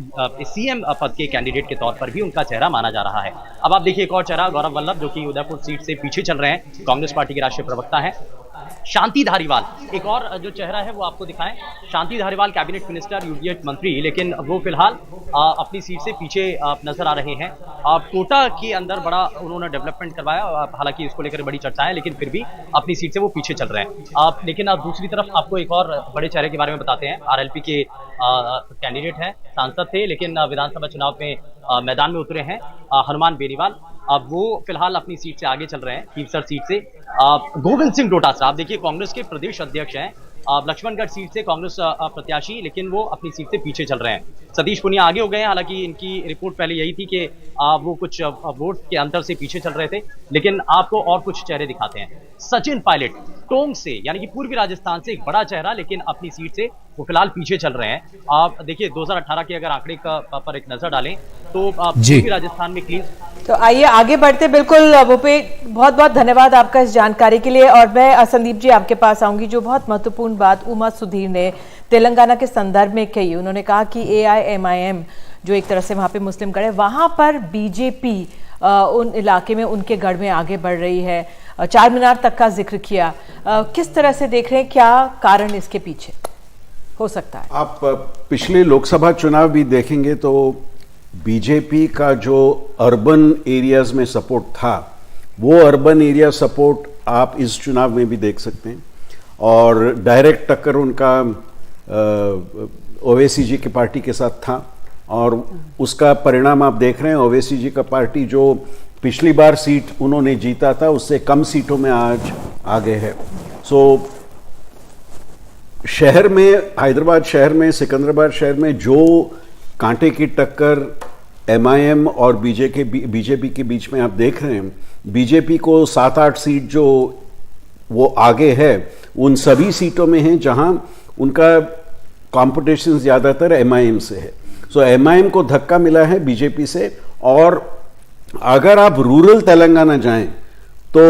सीएम पद के कैंडिडेट के तौर पर भी उनका चेहरा माना जा रहा है। अब आप देखिए एक और चेहरा, गौरव वल्लभ जो कि उदयपुर सीट से पीछे चल रहे हैं, कांग्रेस पार्टी के राष्ट्रीय प्रवक्ता हैं। शांति धारीवाल एक और जो चेहरा है वो आपको दिखाएं। Shanti Dhariwal cabinet minister, UDF मंत्री, लेकिन वो फिलहाल अपनी सीट से पीछे नजर आ रहे हैं। कोटा के अंदर बड़ा उन्होंने डेवलपमेंट करवाया, हालांकि इसको लेकर बड़ी चर्चाएं, लेकिन फिर भी अपनी सीट से वो पीछे चल रहे हैं। लेकिन दूसरी तरफ आपको एक और बड़े चेहरे के बारे में बताते हैं। आरएलपी के कैंडिडेट हैं, सांसद थे, लेकिन विधानसभा चुनाव में मैदान में उतरे हैं, हनुमान बेनीवाल। अब वो फिलहाल अपनी सीट से आगे चल रहे हैं, कीमसर सीट से। गोविंद सिंह डोटासरा, आप देखिए कांग्रेस के प्रदेश अध्यक्ष हैं, लक्ष्मणगढ़ सीट से कांग्रेस प्रत्याशी, लेकिन वो अपनी सीट से पीछे चल रहे हैं। सतीश पुनिया आगे हो गए हैं, हालांकि इनकी रिपोर्ट पहले यही थी कि वो कुछ वोट के अंतर से पीछे चल रहे थे, लेकिन आपको और कुछ चेहरे दिखाते हैं। सचिन पायलट टोंक से, यानी कि पूर्वी राजस्थान से एक बड़ा चेहरा, लेकिन अपनी सीट से वो फिलहाल पीछे चल रहे हैं। आप देखिए 2018 के अगर आंकड़े पर एक नजर डालें तो पूर्वी राजस्थान में क्लीन। तो आइए आगे बढ़ते। बिल्कुल भूपे, बहुत बहुत धन्यवाद आपका इस जानकारी के लिए। और मैं संदीप जी आपके पास आऊंगी। जो बहुत महत्वपूर्ण बात उमा सुधीर ने तेलंगाना के संदर्भ में कही, उन्होंने कहा कि AIMIM जो एक तरह से वहां पे मुस्लिम गढ़ है, वहां पर बीजेपी उन इलाके में उनके गढ़ में आगे बढ़ रही है। चार मीनार तक का जिक्र किया। किस तरह से देख रहे हैं, क्या कारण इसके पीछे हो सकता है? आप पिछले लोकसभा चुनाव भी देखेंगे तो बीजेपी का जो अर्बन एरियाज में सपोर्ट था, वो अर्बन एरिया सपोर्ट आप इस चुनाव में भी देख सकते हैं। और डायरेक्ट टक्कर उनका ओवैसी जी की पार्टी के साथ था, और उसका परिणाम आप देख रहे हैं। ओवैसी जी का पार्टी जो पिछली बार सीट उन्होंने जीता था, उससे कम सीटों में आज आगे है। सो शहर में, हैदराबाद शहर में, सिकंदराबाद शहर में जो कांटे की टक्कर MIM और बीजेपी के बीच में आप देख रहे हैं, बीजेपी को 7-8 सीट जो वो आगे है, उन सभी सीटों में है जहां उनका कंपटीशन ज्यादातर MIM से है। सो MIM को धक्का मिला है बीजेपी से। और अगर आप रूरल तेलंगाना जाएं तो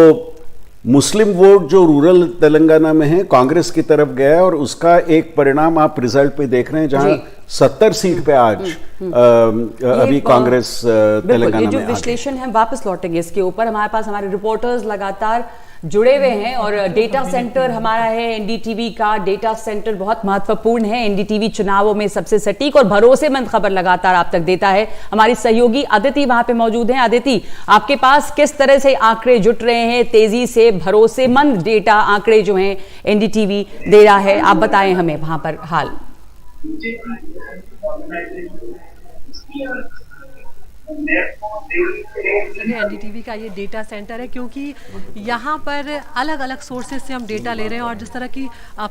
मुस्लिम वोट जो रूरल तेलंगाना में है कांग्रेस की तरफ गया है और उसका एक परिणाम आप रिजल्ट पे देख रहे हैं जहां 70 सीट पे आज अभी कांग्रेस तेलंगाना में। जो विश्लेषण है वापस लौटेंगे इसके ऊपर। हमारे पास हमारे रिपोर्टर्स लगातार जुड़े हुए हैं और डेटा सेंटर हमारा है एनडीटीवी का। डेटा सेंटर बहुत महत्वपूर्ण है। एनडीटीवी चुनावों में सबसे सटीक और भरोसेमंद खबर लगातार आप तक देता है। हमारी सहयोगी अदिति वहां पे मौजूद हैं। अदिति, आपके पास किस तरह से आंकड़े जुट रहे हैं? तेजी से भरोसेमंद डेटा आंकड़े जो हैं एनडीटीवी दे रहा है, आप बताएं हमें वहां पर हाल। एनडीटीवी का ये डेटा सेंटर है क्योंकि यहाँ पर अलग अलग सोर्सेज से हम डेटा ले रहे हैं और जिस तरह की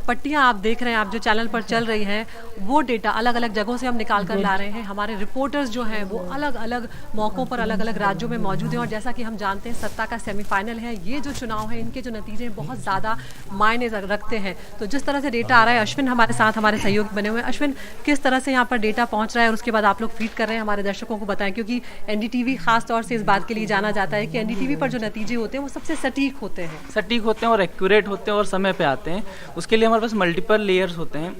पट्टियाँ आप देख रहे हैं, आप जो चैनल पर चल रही हैं, वो डेटा अलग अलग जगहों से हम निकाल कर ला रहे हैं। हमारे रिपोर्टर्स जो हैं वो अलग अलग मौक़ों पर अलग अलग राज्यों में मौजूद हैं और जैसा कि हम जानते हैं सत्ता का सेमीफाइनल है। ये जो चुनाव है इनके जो नतीजे बहुत ज़्यादा मायने रखते हैं। तो जिस तरह से डेटा आ रहा है, अश्विन हमारे साथ हमारे सहयोगी बने हुए हैं। अश्विन, किस तरह से यहाँ पर डेटा पहुँच रहा है और उसके बाद आप लोग फीड कर रहे हैं, हमारे दर्शकों को बताएं, क्योंकि एनडीटीवी खास तौर से इस बात के लिए जाना जाता है कि एनडीटीवी पर जो नतीजे होते हैं वो सबसे सटीक होते हैं और एक्यूरेट होते हैं और समय पे आते हैं। उसके लिए हमारे पास मल्टीपल लेयर्स होते हैं।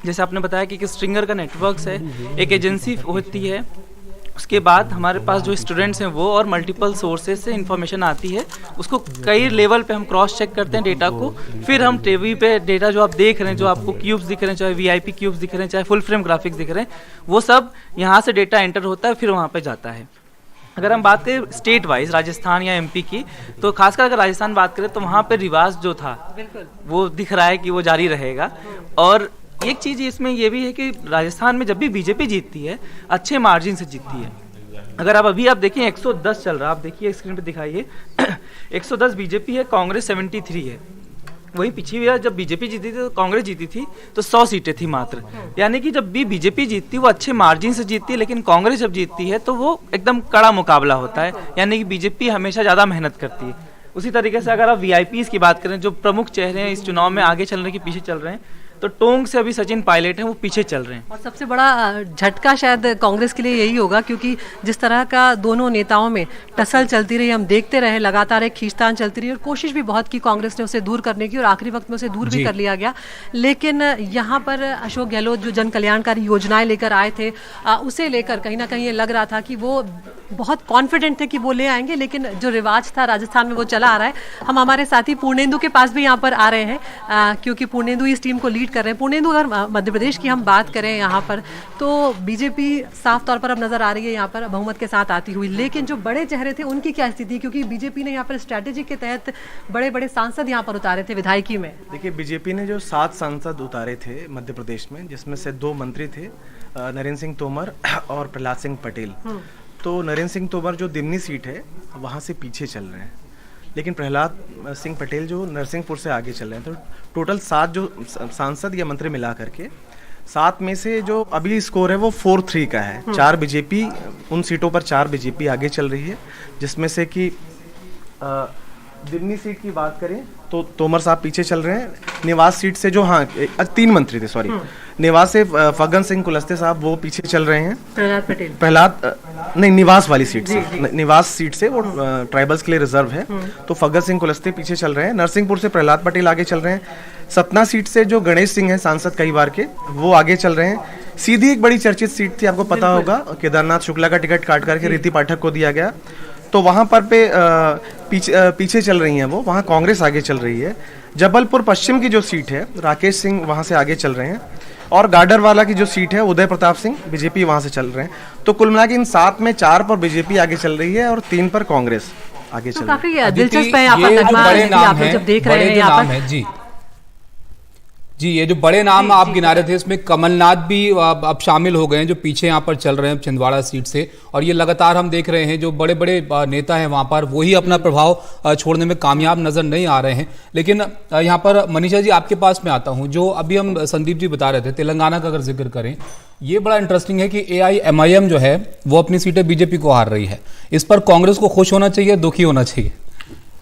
जैसे आपने बताया कि स्ट्रिंगर का नेटवर्क्स है, एक एजेंसी होती है, उसके बाद हमारे पास जो स्टूडेंट्स हैं वो और मल्टीपल सोर्सेज से इन्फॉर्मेशन आती है। उसको कई लेवल पे हम क्रॉस चेक करते हैं डेटा को। फिर हम टीवी पे डेटा जो आप देख रहे हैं, जो आपको क्यूब्स दिख रहे हैं, चाहे वीआईपी क्यूब्स दिख रहे हैं, चाहे फुल फ्रेम ग्राफिक्स दिख रहे हैं, वो सब यहाँ से डेटा एंटर होता है, फिर वहाँ पे जाता है। अगर हम बात करें स्टेट वाइज राजस्थान या एमपी की, तो खासकर अगर राजस्थान बात करें तो वहाँ पे रिवाज जो था वो दिख रहा है कि वो जारी रहेगा। और एक चीज़ इसमें ये भी है कि राजस्थान में जब भी बीजेपी जीतती है अच्छे मार्जिन से जीतती है। अगर आप अभी देखें 110 चल रहा है, आप देखिए स्क्रीन पे दिखाइए 110 बीजेपी है, कांग्रेस 73 है। वहीं पिछली बार जब बीजेपी जीती थी तो कांग्रेस जीती थी तो 100 सीटें थी मात्र। यानी कि जब भी बीजेपी जीतती है वो अच्छे मार्जिन से जीतती है, लेकिन कांग्रेस जब जीतती है तो वो एकदम कड़ा मुकाबला होता है। यानी कि बीजेपी हमेशा ज़्यादा मेहनत करती है। उसी तरीके से अगर आप वीआईपीज़ की बात करें, जो प्रमुख चेहरे हैं इस चुनाव में आगे चल रहे हैं कि पीछे चल रहे हैं, तो टोंक से अभी सचिन पायलट हैं, वो पीछे चल रहे हैं। और सबसे बड़ा झटका शायद कांग्रेस के लिए यही होगा, क्योंकि जिस तरह का दोनों नेताओं में टसल चलती रही, हम देखते रहे, लगातार एक खींचतान चलती रही और कोशिश भी बहुत की कांग्रेस ने उसे दूर करने की और आखिरी वक्त में उसे दूर भी कर लिया गया। लेकिन यहाँ पर अशोक गहलोत जो जन कल्याणकारी योजनाएं लेकर आए थे, उसे लेकर कहीं ना कहीं ये लग रहा था कि वो बहुत कॉन्फिडेंट थे कि वो ले आएंगे, लेकिन जो रिवाज था राजस्थान में वो चला आ रहा है। हम हमारे साथी पूर्णेंदु के पास भी यहाँ पर आ रहे हैं, क्योंकि पूर्णेंदु इस टीम को लीड कर रहे हैं। पूर्णेंदु, अगर मध्य प्रदेश की हम बात करें यहाँ पर, तो बीजेपी साफ तौर पर अब नजर आ रही है यहाँ पर बहुमत के साथ आती हुई, लेकिन जो बड़े चेहरे थे उनकी क्या स्थिति? क्योंकि बीजेपी ने यहाँ पर स्ट्रैटेजी के तहत बड़े बड़े सांसद यहाँ पर उतारे थे विधायकी में। देखिए, बीजेपी ने जो 7 सांसद उतारे थे मध्य प्रदेश में, जिसमें से 2 मंत्री थे, नरेंद्र सिंह तोमर और प्रहलाद सिंह पटेल। तो नरेंद्र सिंह तोमर जो दिमनी सीट है वहाँ से पीछे चल रहे हैं, लेकिन प्रहलाद सिंह पटेल जो नरसिंहपुर से आगे चल रहे हैं। तो टोटल 7 जो सांसद या मंत्री मिला करके 7 में से जो अभी स्कोर है वो 4-3 का है। 4 बीजेपी, उन सीटों पर 4 बीजेपी आगे चल रही है, जिसमें से कि दिमनी सीट की बात करें तो तोमर साहब पीछे चल रहे हैं। निवास सीट से जो 3 मंत्री थे, सॉरी, निवास से फग्गन सिंह कुलस्ते साहब वो पीछे चल रहे हैं। निवास वाली सीट से, निवास सीट से वो ट्राइबल्स के लिए रिजर्व है, तो फग्गन सिंह कुलस्ते पीछे चल रहे हैं। नरसिंहपुर से प्रहलाद पटेल आगे चल रहे हैं। सतना सीट से जो गणेश सिंह हैं सांसद कई बार के, वो आगे चल रहे हैं। सीधी एक बड़ी चर्चित सीट थी, आपको पता होगा, केदारनाथ शुक्ला का टिकट काट करके रीति पाठक को दिया गया, तो वहां पर पीछे चल रही हैं वो, वहां कांग्रेस आगे चल रही है। जबलपुर पश्चिम की जो सीट है, राकेश सिंह वहां से आगे चल रहे हैं, और गाडरवाला की जो सीट है, उदय प्रताप सिंह, बीजेपी वहां से चल रहे हैं। तो कुल मिला के इन 7 में 4 पर बीजेपी आगे चल रही है और 3 पर कांग्रेस आगे चल रही है। काफी दिलचस्प है यहाँ पर, जब देख रहे हैं यहाँ पर जी, ये जो बड़े नाम आप गिना रहे थे, इसमें कमलनाथ भी अब शामिल हो गए हैं, जो पीछे यहाँ पर चल रहे हैं छिंदवाड़ा सीट से। और ये लगातार हम देख रहे हैं जो बड़े बड़े नेता हैं वहाँ पर, वही अपना प्रभाव छोड़ने में कामयाब नजर नहीं आ रहे हैं। लेकिन यहाँ पर मनीषा जी, आपके पास में आता हूँ, जो अभी हम संदीप जी बता रहे थे, तेलंगाना का अगर जिक्र करें, ये बड़ा इंटरेस्टिंग है कि AIMIM जो है वो अपनी सीटें बीजेपी को हार रही है। इस पर कांग्रेस को खुश होना चाहिए, दुखी होना चाहिए?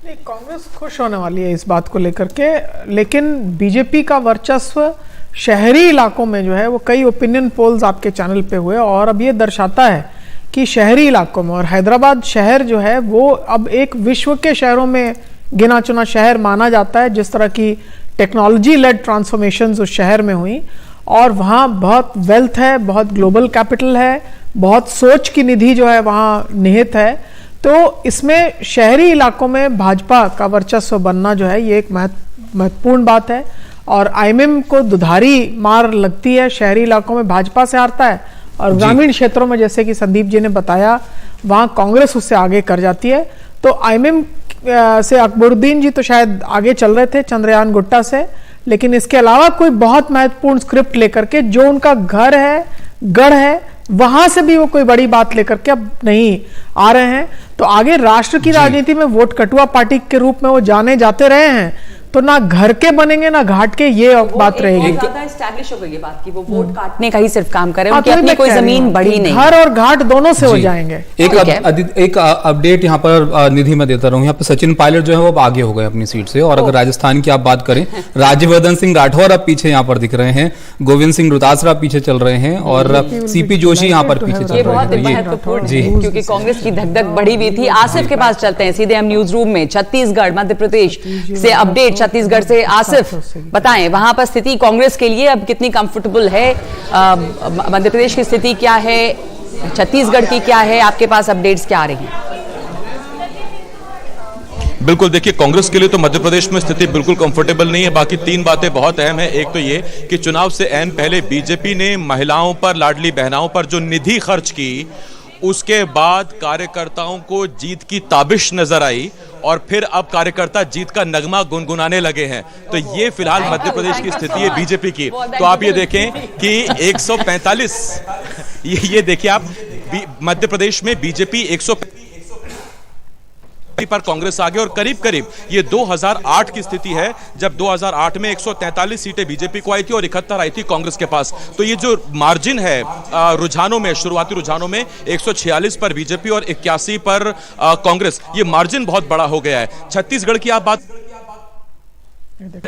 नहीं, कांग्रेस खुश होने वाली है इस बात को लेकर के, लेकिन बीजेपी का वर्चस्व शहरी इलाकों में जो है वो, कई ओपिनियन पोल्स आपके चैनल पे हुए और अब ये दर्शाता है कि शहरी इलाकों में, और हैदराबाद शहर जो है वो अब एक विश्व के शहरों में गिना चुना शहर माना जाता है। जिस तरह की टेक्नोलॉजी लेड ट्रांसफॉर्मेशंस उस शहर में हुई और वहाँ बहुत वेल्थ है, बहुत ग्लोबल कैपिटल है, बहुत सोच की निधि जो है वहाँ निहित है। तो इसमें शहरी इलाकों में भाजपा का वर्चस्व बनना जो है ये एक महत्वपूर्ण बात है और आईएमएम को दुधारी मार लगती है, शहरी इलाकों में भाजपा से हारता है और ग्रामीण क्षेत्रों में जैसे कि संदीप जी ने बताया वहां कांग्रेस उससे आगे कर जाती है। तो आईएमएम से अकबरुद्दीन जी तो शायद आगे चल रहे थे चंद्रयान गुट्टा से, लेकिन इसके अलावा कोई बहुत महत्वपूर्ण स्क्रिप्ट लेकर के जो उनका घर है, गढ़ है, वहां से भी वो कोई बड़ी बात लेकर के अब नहीं आ रहे हैं। तो आगे राष्ट्र की राजनीति में वोट कटुआ पार्टी के रूप में वो जाने जाते रहे हैं, तो ना घर के बनेंगे ना घाट के, ये बात रहेगी। ज्यादा एस्टैब्लिश हो गई ये बात कि वो वोट काटने का ही सिर्फ काम करे, उनकी अपनी कोई जमीन बड़ी नहीं, घर और घाट दोनों से हो जाएंगे। एक अपडेट यहाँ पर निधि में देता रहूं, यहाँ पर सचिन पायलट जो है वो आगे हो गए अपनी सीट से। और अगर राजस्थान की आप बात करें, राज्यवर्धन सिंह राठौर अब पीछे यहाँ पर दिख रहे हैं, गोविंद सिंह डोटासरा पीछे चल रहे हैं और सीपी जोशी यहाँ पर पीछे चल रहे हैं। क्योंकि कांग्रेस की धक-धक बढ़ी हुई थी। आसिफ के पास चलते हैं सीधे हम न्यूज रूम में। छत्तीसगढ़ मध्य प्रदेश से अपडेट, छत्तीसगढ़ से आसिफ बताएं वहां पर स्थिति कांग्रेस के लिए अब कितनी कंफर्टेबल है? मध्य प्रदेश की स्थिति क्या है, छत्तीसगढ़ की क्या है, आपके पास अपडेट्स क्या आ रही हैं? बिल्कुल, देखिए कांग्रेस के लिए तो मध्य प्रदेश में स्थिति बिल्कुल कंफर्टेबल नहीं है। बाकी तीन बातें बहुत अहम है। एक तो ये कि चुनाव से अहम पहले बीजेपी ने महिलाओं पर, लाडली बहनाओं पर जो निधि खर्च की, उसके बाद कार्यकर्ताओं को जीत की ताबिश नजर आई और फिर अब कार्यकर्ता जीत का नगमा गुनगुनाने लगे हैं। तो ये फिलहाल मध्य प्रदेश की स्थिति है बीजेपी की। तो आप ये देखें कि 145 ये देखिए आप, मध्य प्रदेश में बीजेपी 145 पर कांग्रेस आगे और करीब करीब ये 2008 की स्थिति है, जब 2008 में 143 सीटें बीजेपी को आई थी और 71 आई थी कांग्रेस के पास। तो ये जो मार्जिन है रुझानों में, शुरुआती रुझानों में 146 पर बीजेपी और 81 पर कांग्रेस, ये मार्जिन बहुत बड़ा हो गया है। छत्तीसगढ़ की आप बात,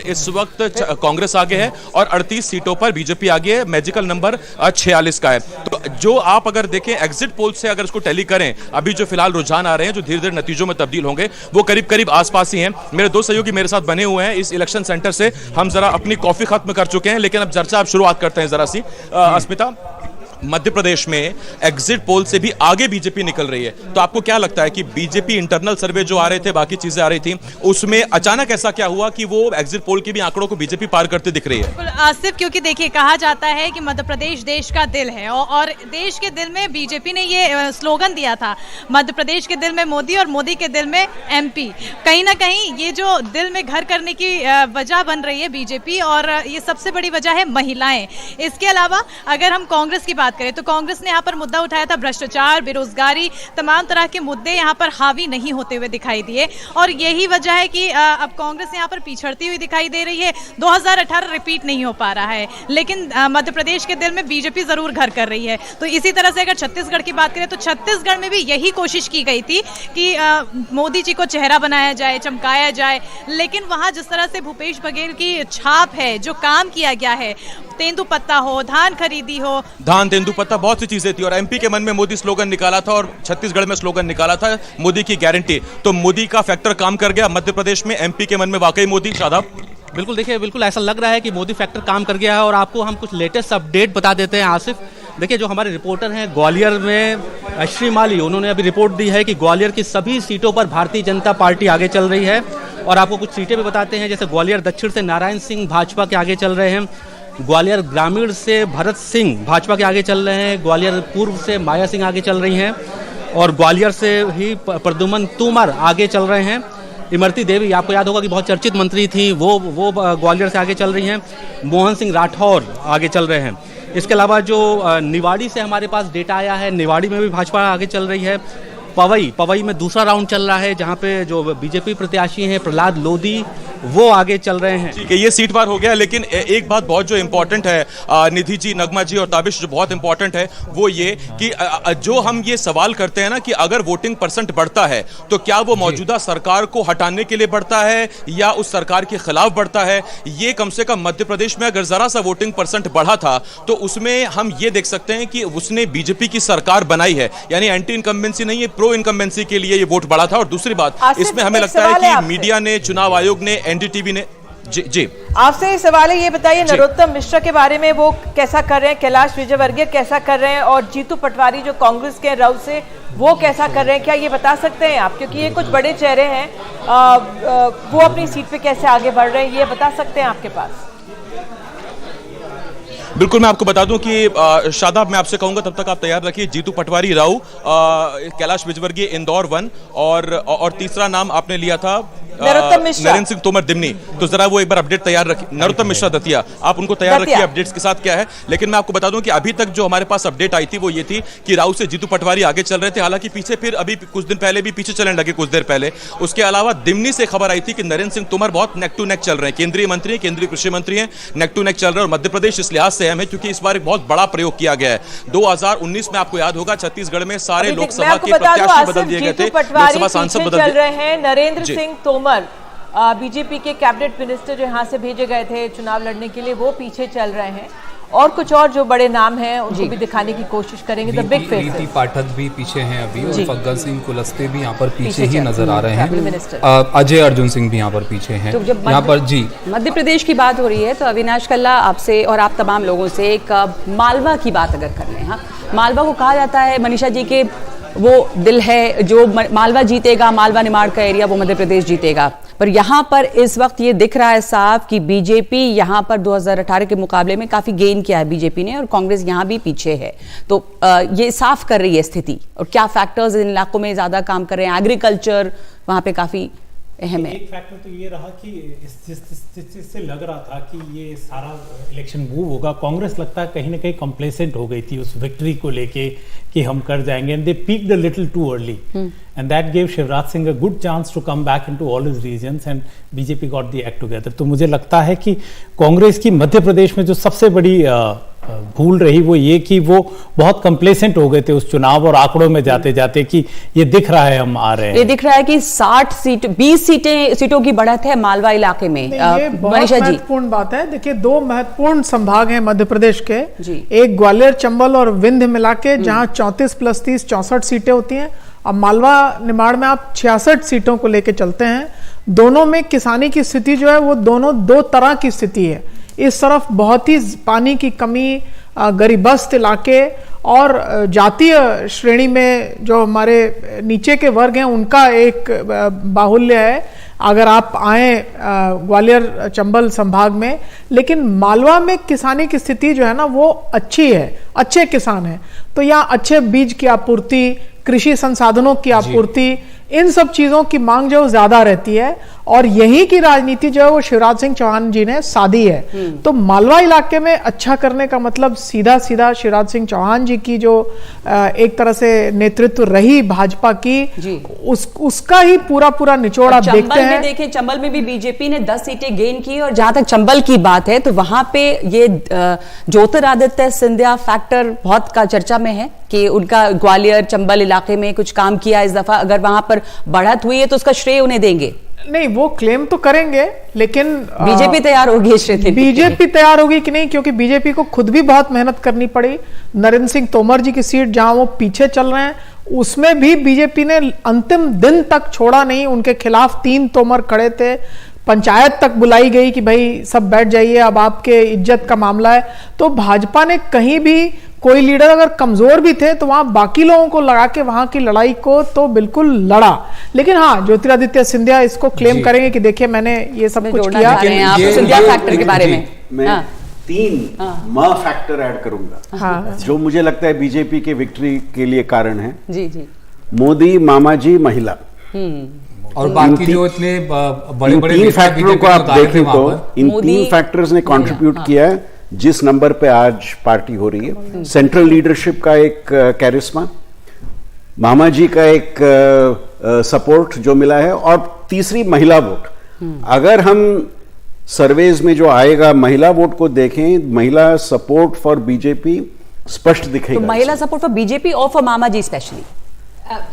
इस वक्त कांग्रेस आगे है और 38 सीटों पर बीजेपी आगे है, मैजिकल नंबर 46 का है। तो जो आप अगर देखें एग्जिट पोल से अगर इसको टैली करें, अभी जो फिलहाल रुझान आ रहे हैं जो धीरे धीरे नतीजों में तब्दील होंगे, वो करीब करीब आसपास ही हैं। मेरे दो सहयोगी मेरे साथ बने हुए हैं इस इलेक्शन सेंटर से। हम जरा अपनी कॉफी खत्म कर चुके हैं, लेकिन अब चर्चा आप शुरुआत करते हैं जरा सी। अस्मिता, मध्य प्रदेश में एग्जिट पोल से भी आगे बीजेपी निकल रही है, तो आपको क्या लगता है कि बीजेपी इंटरनल सर्वे जो आ रहे थे, बाकी चीजें आ रही थी, उसमें अचानक ऐसा क्या हुआ कि वो एग्जिट पोल के भी आंकड़ों को बीजेपी पार करते दिख रही है? आसिफ, क्योंकि देखिए कहा जाता है कि मध्य प्रदेश देश का दिल है और देश के दिल में बीजेपी ने ये स्लोगन दिया था, मध्य प्रदेश के दिल में मोदी और मोदी के दिल में एमपी। कहीं ना कहीं ये जो दिल में घर करने की वजह बन रही है बीजेपी, और ये सबसे बड़ी वजह है महिलाएं। इसके अलावा अगर हम कांग्रेस की बात करें तो कांग्रेस ने यहाँ पर मुद्दा उठाया था भ्रष्टाचार, बेरोजगारी, तमाम तरह के मुद्दे यहाँ पर हावी नहीं होते हुए दिखाई दिए और यही वजह है कि अब कांग्रेस यहाँ पर पिछड़ती हुई दिखाई दे रही है। 2018 रिपीट नहीं हो पा रहा है, लेकिन मध्य प्रदेश के दिल में बीजेपी जरूर घर कर रही है। तो इसी तरह से अगर छत्तीसगढ़ की बात करें तो छत्तीसगढ़ में भी यही कोशिश की गई थी कि मोदी जी को चेहरा बनाया जाए, चमकाया जाए, लेकिन वहां जिस तरह से भूपेश बघेल की छाप है, जो काम किया गया है, तेंदुपत्ता हो, धान खरीदी हो, धान तेंदुपत्ता, बहुत सी चीजें थी। और एमपी के मन में मोदी स्लोगन निकाला था और छत्तीसगढ़ में स्लोगन निकाला था मोदी की गारंटी। तो मोदी का फैक्टर काम कर गया मध्य प्रदेश में, एमपी के मन में वाकई मोदी। शादाब, बिल्कुल, देखिए बिल्कुल ऐसा लग रहा है कि मोदी फैक्टर काम कर गया है और आपको हम कुछ लेटेस्ट अपडेट बता देते हैं आसिफ। देखिए जो हमारे रिपोर्टर हैं ग्वालियर में श्री माली, उन्होंने अभी रिपोर्ट दी है कि ग्वालियर की सभी सीटों पर भारतीय जनता पार्टी आगे चल रही है और आपको कुछ सीटें भी बताते हैं। जैसे ग्वालियर दक्षिण से नारायण सिंह भाजपा के आगे चल रहे हैं, ग्वालियर ग्रामीण से भरत सिंह भाजपा के आगे चल रहे हैं, ग्वालियर पूर्व से माया सिंह आगे चल रही हैं और ग्वालियर से ही प्रद्युमन तोमर आगे चल रहे हैं। इमरती देवी, आपको याद होगा कि बहुत चर्चित मंत्री थी, वो ग्वालियर से आगे चल रही हैं। मोहन सिंह राठौर आगे चल रहे हैं। इसके अलावा जो निवाड़ी से हमारे पास डेटा आया है, निवाड़ी में भी भाजपा आगे चल रही है। पवई में दूसरा राउंड चल रहा है, जहाँ पे जो बीजेपी प्रत्याशी हैं प्रहलाद लोधी वो आगे चल रहे हैं। ठीक है, ये सीट बार हो गया, लेकिन एक बात बहुत जो इंपॉर्टेंट है निधि जी, नगमा जी और ताबिश, जो बहुत इंपॉर्टेंट है वो ये कि जो हम ये सवाल करते हैं ना कि अगर वोटिंग परसेंट बढ़ता है तो क्या वो मौजूदा सरकार को हटाने के लिए बढ़ता है या उस सरकार के खिलाफ बढ़ता है। ये कम से कम मध्य प्रदेश में अगर जरा सा वोटिंग परसेंट बढ़ा था तो उसमें हम ये देख सकते हैं कि उसने बीजेपी की सरकार बनाई है, यानी एंटी इनकम्बेंसी नहीं है, प्रो इनकम्बेंसी के लिए ये वोट बढ़ा था। और दूसरी बात इसमें हमें लगता है कि मीडिया ने, चुनाव आयोग ने, एनडीटीवी ने जी आपसे सवाल है, ये बताइए नरोत्तम मिश्रा के बारे में वो कैसा कर रहे हैं, कैलाश विजयवर्गीय कैसा कर रहे हैं और जीतू पटवारी जो कांग्रेस के राव से वो कैसा कर रहे हैं, क्या ये बता सकते हैं आप? क्योंकि ये कुछ बड़े चेहरे हैं, वो अपनी सीट पे कैसे आगे बढ़ रहे हैं, ये बता सकते हैं आपके पास? बिल्कुल, मैं आपको बता दूं कि शादाब, मैं आपसे कहूंगा तब तक आप तैयार रखिए। जीतू पटवारी राव, कैलाश विजयवर्गीय इंदौर 1 और तीसरा नाम आपने लिया था नरेंद्र सिंह तोमर दिमनी, तो जरा वो एक बार अपडेट तैयार रखिए। नरोत्तम मिश्रा दतिया, आप उनको तैयार रखिए अपडेट्स के साथ क्या है। लेकिन मैं आपको बता दूं कि अभी तक जो हमारे पास अपडेट आई थी वो ये थी कि राव से जीतू पटवारी आगे चल रहे थे, हालांकि पीछे फिर अभी कुछ दिन पहले भी पीछे चलने लगे कुछ देर पहले। उसके अलावा दिमनी से खबर आई थी कि नरेंद्र सिंह तोमर बहुत नेक टू नेक चल रहे हैं, केंद्रीय मंत्री, केंद्रीय कृषि मंत्री हैं, नेक टू नेक चल रहे हैं। और मध्य प्रदेश इस लिहाज से अहम है क्योंकि इस बार एक बहुत बड़ा प्रयोग किया गया है। 2019 में आपको याद होगा छत्तीसगढ़ में सारे लोकसभा के प्रत्याशी बदल दिए गए थे, लोकसभा सांसद बदल चल रहे हैं। नरेंद्र सिंह तोमर बीजेपी के कैबिनेट मिनिस्टर जो यहाँ से भेजे गए थे चुनाव लड़ने के लिए, वो पीछे चल रहे हैं और कुछ और जो बड़े नाम हैं उनको भी दिखाने की कोशिश करेंगे। द बिग फेस, रीति पाठक भी पीछे हैं अभी और फग्गन सिंह कुलस्ते भी यहाँ पर पीछे ही नजर आ रहे हैं। अजय अर्जुन सिंह भी यहाँ पर पीछे हैं। तो यहाँ पर जी मध्य प्रदेश की बात हो रही है तो अविनाश कल्ला आपसे और आप तमाम लोगों से एक मालवा की बात अगर कर लें। हाँ, मालवा को कहा जाता है मनीषा जी के वो दिल है, जो मालवा जीतेगा, मालवा निमाड़ का एरिया, वो मध्य प्रदेश जीतेगा। पर यहाँ पर इस वक्त ये दिख रहा है साफ कि बीजेपी यहाँ पर 2018 के मुकाबले में काफी गेन किया है बीजेपी ने, और कांग्रेस यहाँ भी पीछे है। तो ये साफ कर रही है स्थिति, और क्या फैक्टर्स इन इलाकों में ज्यादा काम कर रहे हैं। एग्रीकल्चर वहाँ पे काफी अहम है। एक फैक्टर तो ये रहा कि इससे लग रहा था कि ये सारा इलेक्शन मूव होगा, कांग्रेस लगता है कहीं ना कहीं कंप्लेसेंट हो गई थी उस विक्ट्री को लेके कि हम कर जाएंगे, and they peaked a little too early and that gave Shivraj Singh a good chance to come back into all his regions and BJP got the act together. तो मुझे लगता है कि कांग्रेस की मध्य प्रदेश में जो सबसे बड़ी भूल रही वो ये कि वो बहुत कंप्लेसेंट हो गए थे उस चुनाव और आंकड़ों में जाते जाते कि ये दिख रहा है हम आ रहे हैं। ये दिख रहा है कि 20 सीटों की बढ़त है मालवा इलाके में। ये बहुत महत्वपूर्ण बात है। देखिए, 2 महत्वपूर्ण संभाग हैं मध्य प्रदेश के, एक ग्वालियर, चंबल और विंध्य मिला के, जहां 34 + 30 64 सीटें होती हैं। अब मालवा निमाड़ में आप 66 सीटों को लेके चलते हैं। दोनों में किसानी की स्थिति जो है वो दोनों 2 तरह की स्थिति है। इस तरफ बहुत ही पानी की कमी, गरीबस्त इलाके और जातीय श्रेणी में जो हमारे नीचे के वर्ग हैं उनका एक बाहुल्य है अगर आप आए ग्वालियर चंबल संभाग में। लेकिन मालवा में किसानी की स्थिति जो है ना वो अच्छी है, अच्छे किसान हैं, तो यहाँ अच्छे बीज की आपूर्ति, कृषि संसाधनों की आपूर्ति, इन सब चीजों की मांग जो ज्यादा रहती है, और यही की राजनीति जो है वो शिवराज सिंह चौहान जी ने साधी है। तो मालवा इलाके में अच्छा करने का मतलब सीधा सीधा शिवराज सिंह चौहान जी की जो एक तरह से नेतृत्व रही भाजपा की, उसका ही पूरा निचोड़ आप देखते हैं। देखिए, चंबल में भी बीजेपी ने 10 सीटें गेन की, और जहां तक चंबल की बात है तो वहां पे ये ज्योतिरादित्य सिंधिया फैक्टर बहुत का चर्चा में है कि उनका ग्वालियर चंबल इलाके में कुछ काम किया इस दफा। अगर वहां पर बढ़त हुई है तो उसका श्रेय उन्हें देंगे। नहीं, वो क्लेम तो करेंगे, लेकिन बीजेपी तैयार होगी, बीजेपी तैयार होगी कि नहीं, क्योंकि बीजेपी को खुद भी बहुत मेहनत करनी पड़ी। नरेंद्र सिंह तोमर जी की सीट जहां वो पीछे चल रहे हैं, उसमें भी बीजेपी ने अंतिम दिन तक छोड़ा नहीं। उनके खिलाफ 3 तोमर खड़े थे, पंचायत तक बुलाई गई कि भाई सब बैठ जाइए, अब आपके इज्जत का मामला है। तो भाजपा ने कहीं भी कोई लीडर अगर कमजोर भी थे तो वहां बाकी लोगों को लगा के वहां की लड़ाई को तो बिल्कुल लड़ा। लेकिन हाँ, ज्योतिरादित्य सिंधिया इसको क्लेम करेंगे कि देखिए मैंने ये सब कुछ किया। सिंधिया फैक्टर के बारे में मैं 3 फैक्टर ऐड करूंगा जो मुझे लगता है बीजेपी के विक्ट्री के लिए कारण है। जी। मोदी, मामाजी, महिला और बाकी जो इतने बड़े 3 फैक्टरों को आप देखें तो इन 3 फैक्टर्स ने कंट्रीब्यूट किया है जिस नंबर पे आज पार्टी हो रही है। सेंट्रल लीडरशिप का एक कैरिस्मा, मामा जी का एक सपोर्ट जो मिला है, और तीसरी महिला वोट। अगर हम सर्वेज में जो आएगा महिला वोट को देखें, महिला सपोर्ट फॉर बीजेपी स्पष्ट दिखेगा। तो महिला सपोर्ट फॉर बीजेपी और फॉर मामा जी स्पेशली,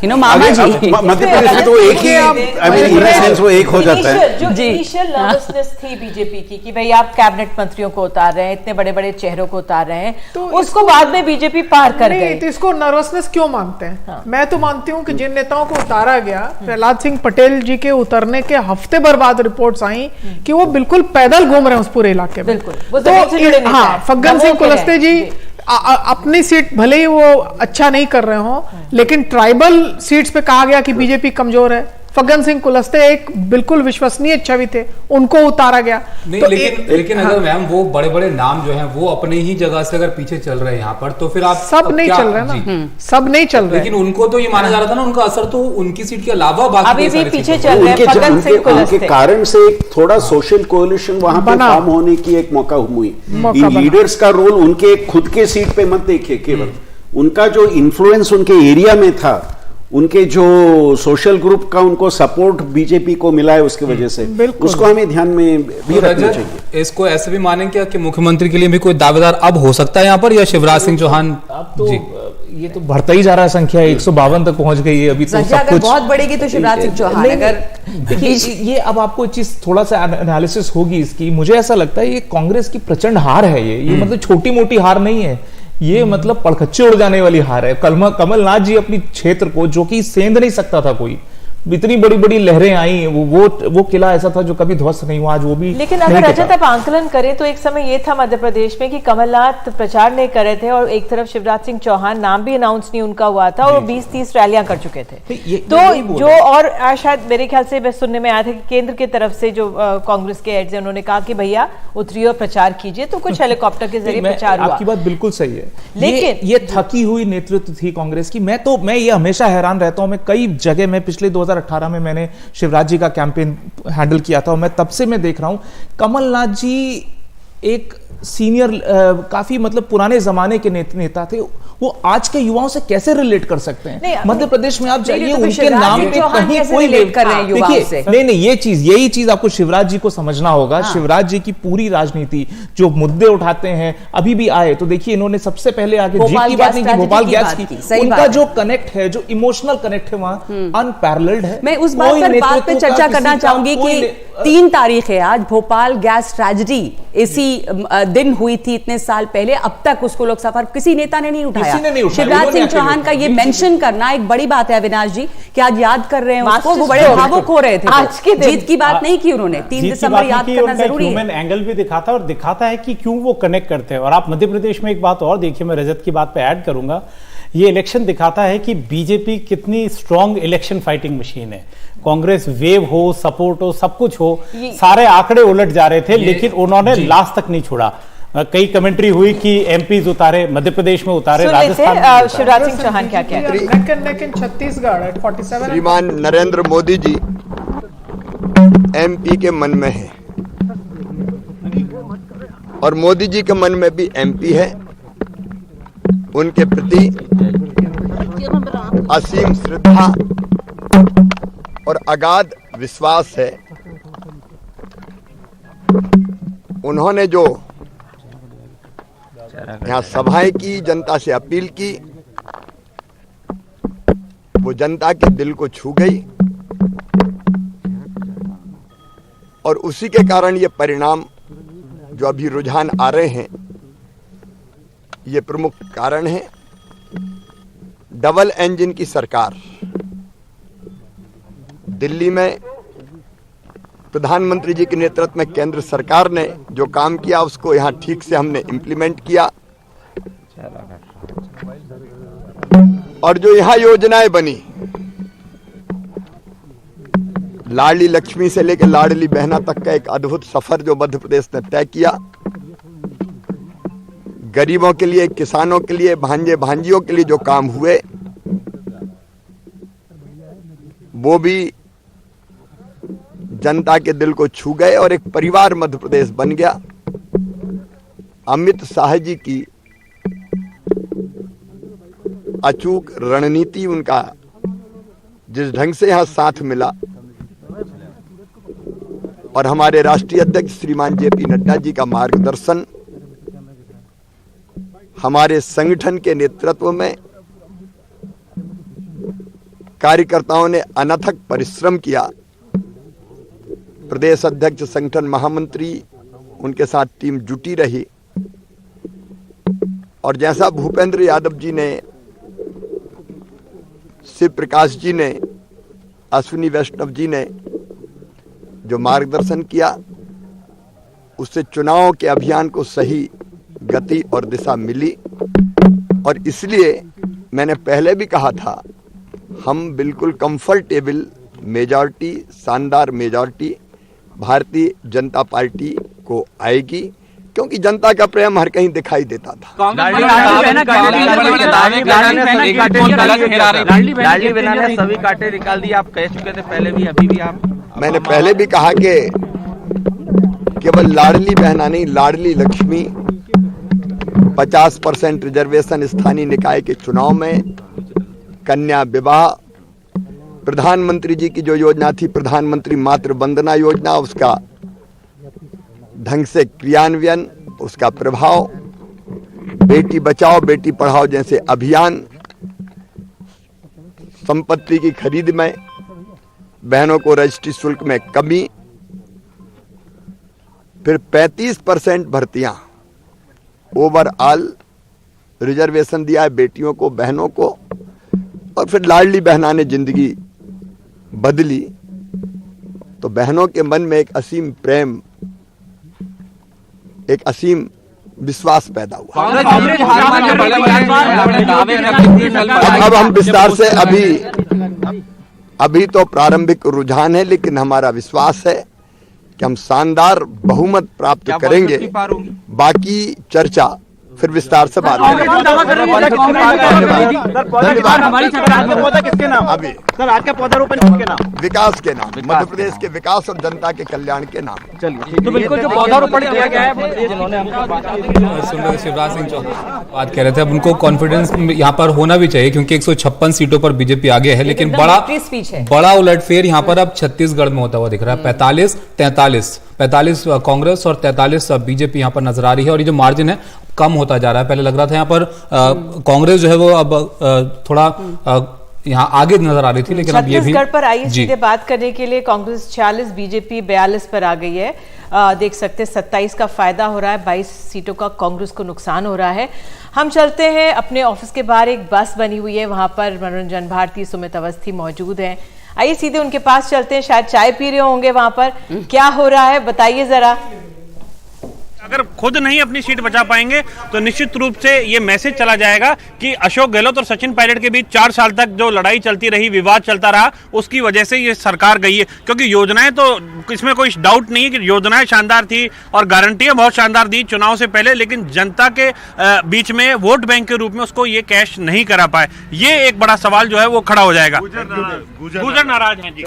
मामा जी मध्य प्रदेश में तो एक ही, आई मीन इन सेंस वो एक हो जाता है। जो इनिशियल नर्वसनेस थी बीजेपी की कि भाई आप कैबिनेट मंत्रियों को उतार रहे हैं, इतने बड़े बड़े चेहरों को उतार रहे हैं, तो उसको बाद में बीजेपी पार कर गई। तो इसको नर्वसनेस क्यों मानते हैं? हाँ। मैं तो मानती हूँ कि जिन नेताओं को उतारा गया, प्रहलाद सिंह पटेल जी के उतरने के हफ्ते भर बाद रिपोर्ट्स आई कि वो बिल्कुल पैदल घूम रहे हैं उस पूरे इलाके में। फग्गन सिंह कुलस्ते जी अपनी सीट भले ही वो अच्छा नहीं कर रहे हो, लेकिन ट्राइबल सीट्स पे कहा गया कि बीजेपी कमजोर है। फग्गन सिंह कुलस्ते एक बिल्कुल विश्वसनीय छवि थे, उनको उतारा गया। नहीं, तो लेकिन अगर मैम वो बड़े बड़े नाम जो हैं वो अपने ही जगह से अगर पीछे चल रहे हैं यहाँ पर, तो फिर आप सब नहीं चल रहे ना, सब नहीं चल रहे। लेकिन उनको तो ये माना जा रहा था ना, उनका असर तो उनकी सीट के अलावा बाकी भी पीछे चल रहे हैं। फग्गन सिंह कुलस्ते उनके कारण से एक थोड़ा सोशल कोलिशन वहां पर फॉर्म होने की एक मौका हुई। लीडर्स का रोल उनके खुद के सीट पे मत देखिए, केवल उनका जो इन्फ्लुएंस उनके एरिया में था, उनके जो सोशल ग्रुप का उनको सपोर्ट बीजेपी को मिला है, उसकी वजह से उसको हमें ध्यान में भी रखना चाहिए। इसको ऐसे भी मानें क्या कि मुख्यमंत्री के लिए भी कोई दावेदार अब हो सकता है यहाँ पर, या शिवराज सिंह चौहान? अब तो ये तो बढ़ता ही जा रहा है, संख्या 152 तक पहुंच गई है अभी तो। सब कुछ बहुत बढ़ेगी तो शिवराज सिंह चौहान अगर देखिए, ये अब आपको चीज थोड़ा सा एनालिसिस होगी इसकी। मुझे ऐसा लगता है ये कांग्रेस की प्रचंड हार है, ये मतलब छोटी मोटी हार नहीं है, ये मतलब पड़खच्चे उड़ जाने वाली हार है। कमलनाथ जी अपनी क्षेत्र को, जो कि सेंध नहीं सकता था कोई, इतनी बड़ी बड़ी लहरें आई, वो किला ऐसा था जो कभी ध्वस्त नहीं हुआ, आज वो भी। लेकिन अगर रजत आप आंकलन करें तो एक समय ये था मध्य प्रदेश में कि कमलनाथ प्रचार नहीं कर रहे थे और एक तरफ शिवराज सिंह चौहान, नाम भी अनाउंस नहीं उनका हुआ था, और 20-30 रैलियां कर चुके थे। तो जो और शायद मेरे ख्याल से मैं सुनने में आया था कि केंद्र की तरफ से जो कांग्रेस के हेड्स हैं उन्होंने कहा कि भैया उतरिए और प्रचार कीजिए, तो कुछ हेलीकॉप्टर के जरिए प्रचार हुआ। आपकी बात बिल्कुल सही है, लेकिन ये थकी हुई नेतृत्व थी कांग्रेस की। मैं ये हमेशा हैरान रहता हूं, मैं कई जगह में पिछले 2018 में मैंने शिवराज जी का कैंपेन हैंडल किया था, और मैं तब से मैं देख रहा हूं कमलनाथ जी एक सीनियर, काफी मतलब पुराने जमाने के नेता थे। वो आज के युवाओं से कैसे रिलेट कर सकते हैं? मध्य प्रदेश में आप जाइए, उनके नाम पे कहीं कोई रिलेट कर रहे हैं युवाओं से। नहीं, यही चीज आपको शिवराज जी को समझना होगा। शिवराज जी की पूरी राजनीति, जो मुद्दे उठाते हैं, अभी भी आए तो देखिए इन्होंने सबसे पहले आगे जीत की बात नहीं की, भोपाल गैस की। उनका जो कनेक्ट है, जो इमोशनल कनेक्ट है वहां अनपैरेलल्ड है। मैं उस बात पे चर्चा करना चाहूंगी कि 3 तारीख है आज, भोपाल गैस ट्रेजेडी इसी दिन हुई थी इतने साल पहले, अब तक उसको लोकसभा किसी नेता ने नहीं उठाया। शिवराज सिंह चौहान का ये मेंशन करना एक बड़ी बात है अविनाश जी, कि आज याद कर रहे हैं उसको, वो बड़े भावुक हो रहे थे। आज की जीत की बात नहीं की उन्होंने, 3 दिसंबर याद करना जरूरी है। ह्यूमन एंगल भी दिखाता है और दिखाता है कि क्यों वो कनेक्ट करते हैं। और आप मध्य प्रदेश में एक बात और देखिए, मैं रजत की बात पे ऐड करूंगा, ये इलेक्शन दिखाता है कि बीजेपी कितनी स्ट्रांग इलेक्शन फाइटिंग मशीन है। कांग्रेस वेव हो, सपोर्ट हो, सब कुछ हो, सारे आंकड़े उलट जा रहे थे, लेकिन उन्होंने लास्ट तक नहीं छोड़ा। कई कमेंट्री हुई कि एमपीज उतारे, मध्य प्रदेश में उतारे, राजस्थान। शिवराज सिंह चौहान क्या कह रहे हैं? छत्तीसगढ़ 47 श्रीमान नरेंद्र मोदी जी एमपी के मन में है, और मोदी जी के मन में भी एमपी है। उनके प्रति असीम श्रद्धा और अगाध विश्वास है। उन्होंने जो यहाँ सभाएं की, जनता से अपील की, वो जनता के दिल को छू गई, और उसी के कारण ये परिणाम जो अभी रुझान आ रहे हैं, ये प्रमुख कारण है। डबल इंजन की सरकार दिल्ली में प्रधानमंत्री जी के नेतृत्व में केंद्र सरकार ने जो काम किया उसको यहाँ ठीक से हमने इम्प्लीमेंट किया, और जो यहाँ योजनाएं बनी, लाडली लक्ष्मी से लेकर लाडली बहना तक का एक अद्भुत सफर जो मध्य प्रदेश ने तय किया, गरीबों के लिए, किसानों के लिए, भांजे भांजियों के लिए जो काम हुए, वो भी जनता के दिल को छू गए, और एक परिवार मध्य प्रदेश बन गया। अमित शाह जी की अचूक रणनीति, उनका जिस ढंग से यहां साथ मिला, और हमारे राष्ट्रीय अध्यक्ष श्रीमान जेपी नड्डा जी का मार्गदर्शन, हमारे संगठन के नेतृत्व में कार्यकर्ताओं ने अनथक परिश्रम किया। प्रदेश अध्यक्ष, संगठन महामंत्री, उनके साथ टीम जुटी रही और जैसा भूपेंद्र यादव जी ने, शिव प्रकाश जी ने, अश्विनी वैष्णव जी ने जो मार्गदर्शन किया, उससे चुनाव के अभियान को सही गति और दिशा मिली। और इसलिए मैंने पहले भी कहा था, हम बिल्कुल कंफर्टेबल मेजॉरिटी, शानदार मेजॉरिटी भारतीय जनता पार्टी को आएगी, क्योंकि जनता का प्रेम हर कहीं दिखाई देता था। लाडली बहना ने सभी कांटे निकाल दिए, आप कह चुके थे पहले भी, अभी भी आप। मैंने पहले भी कहा कि केवल लाडली बहना नहीं, लाडली लक्ष्मी, 50% रिजर्वेशन स्थानीय निकाय के चुनाव में, कन्या विवाह, प्रधानमंत्री जी की जो योजना थी प्रधानमंत्री मातृ वंदना योजना, उसका ढंग से क्रियान्वयन, उसका प्रभाव, बेटी बचाओ बेटी पढ़ाओ जैसे अभियान, संपत्ति की खरीद में बहनों को रजिस्ट्री शुल्क में कमी, फिर 35% भर्तियां, ओवरऑल रिजर्वेशन दिया है बेटियों को, बहनों को, और फिर लाडली बहना ने जिंदगी बदली। तो बहनों के मन में एक असीम प्रेम, एक असीम विश्वास पैदा हुआ। अब हम विस्तार से, अभी तो प्रारंभिक रुझान है, लेकिन हमारा विश्वास है कि हम शानदार बहुमत प्राप्त करेंगे। बाकी चर्चा फिर विस्तार से बात करेंगे। अभी सर आज का पौधारोपण किसके नाम? विकास के नाम, मध्य प्रदेश के विकास और जनता के कल्याण के नाम। चलिए, तो बिल्कुल जो पौधारोपण किया गया है, जिन्होंने शिवराज सिंह चौहान बात कह रहे थे, अब उनको कॉन्फिडेंस यहाँ पर होना भी चाहिए, क्योंकि 156 सीटों पर बीजेपी आगे है, लेकिन बड़ा उलटफेर यहाँ पर अब छत्तीसगढ़ में होता हुआ दिख रहा है। 45 कांग्रेस और 43 बीजेपी यहाँ पर नजर आ रही है, और ये जो मार्जिन है कम होता जा रहा है। पहले लग रहा था यहाँ पर कांग्रेस जो है वो अब थोड़ा यहाँ आगे नजर आ रही थी, लेकिन अब ये भी। छत्तीसगढ़ पर आइए सीधे बात करने के लिए, कांग्रेस 46, बीजेपी 42 पर आ गई है। देख सकते हैं 27 का फायदा हो रहा है, 22 सीटों का कांग्रेस को नुकसान हो रहा है। हम चलते हैं अपने ऑफिस के बाहर, एक बस बनी हुई है, वहां पर मनोरंजन भारती सुमित अवस्थी मौजूद हैं। आइए सीधे उनके पास चलते हैं, शायद चाय पी रहे होंगे वहां पर। क्या हो रहा है बताइए जरा। अगर खुद नहीं अपनी सीट बचा पाएंगे तो निश्चित रूप से ये मैसेज चला जाएगा कि अशोक गहलोत और सचिन पायलट के बीच 4 साल तक जो लड़ाई चलती रही, विवाद चलता रहा, उसकी वजह से ये सरकार गई है। क्योंकि योजनाएं तो, इसमें कोई डाउट नहीं है कि योजनाएं शानदार थी और गारंटियां बहुत शानदार दी चुनाव से पहले, लेकिन जनता के बीच में वोट बैंक के रूप में उसको ये कैश नहीं करा पाए। ये एक बड़ा सवाल जो है वो खड़ा हो जाएगा। गुजर नाराज हैं जी,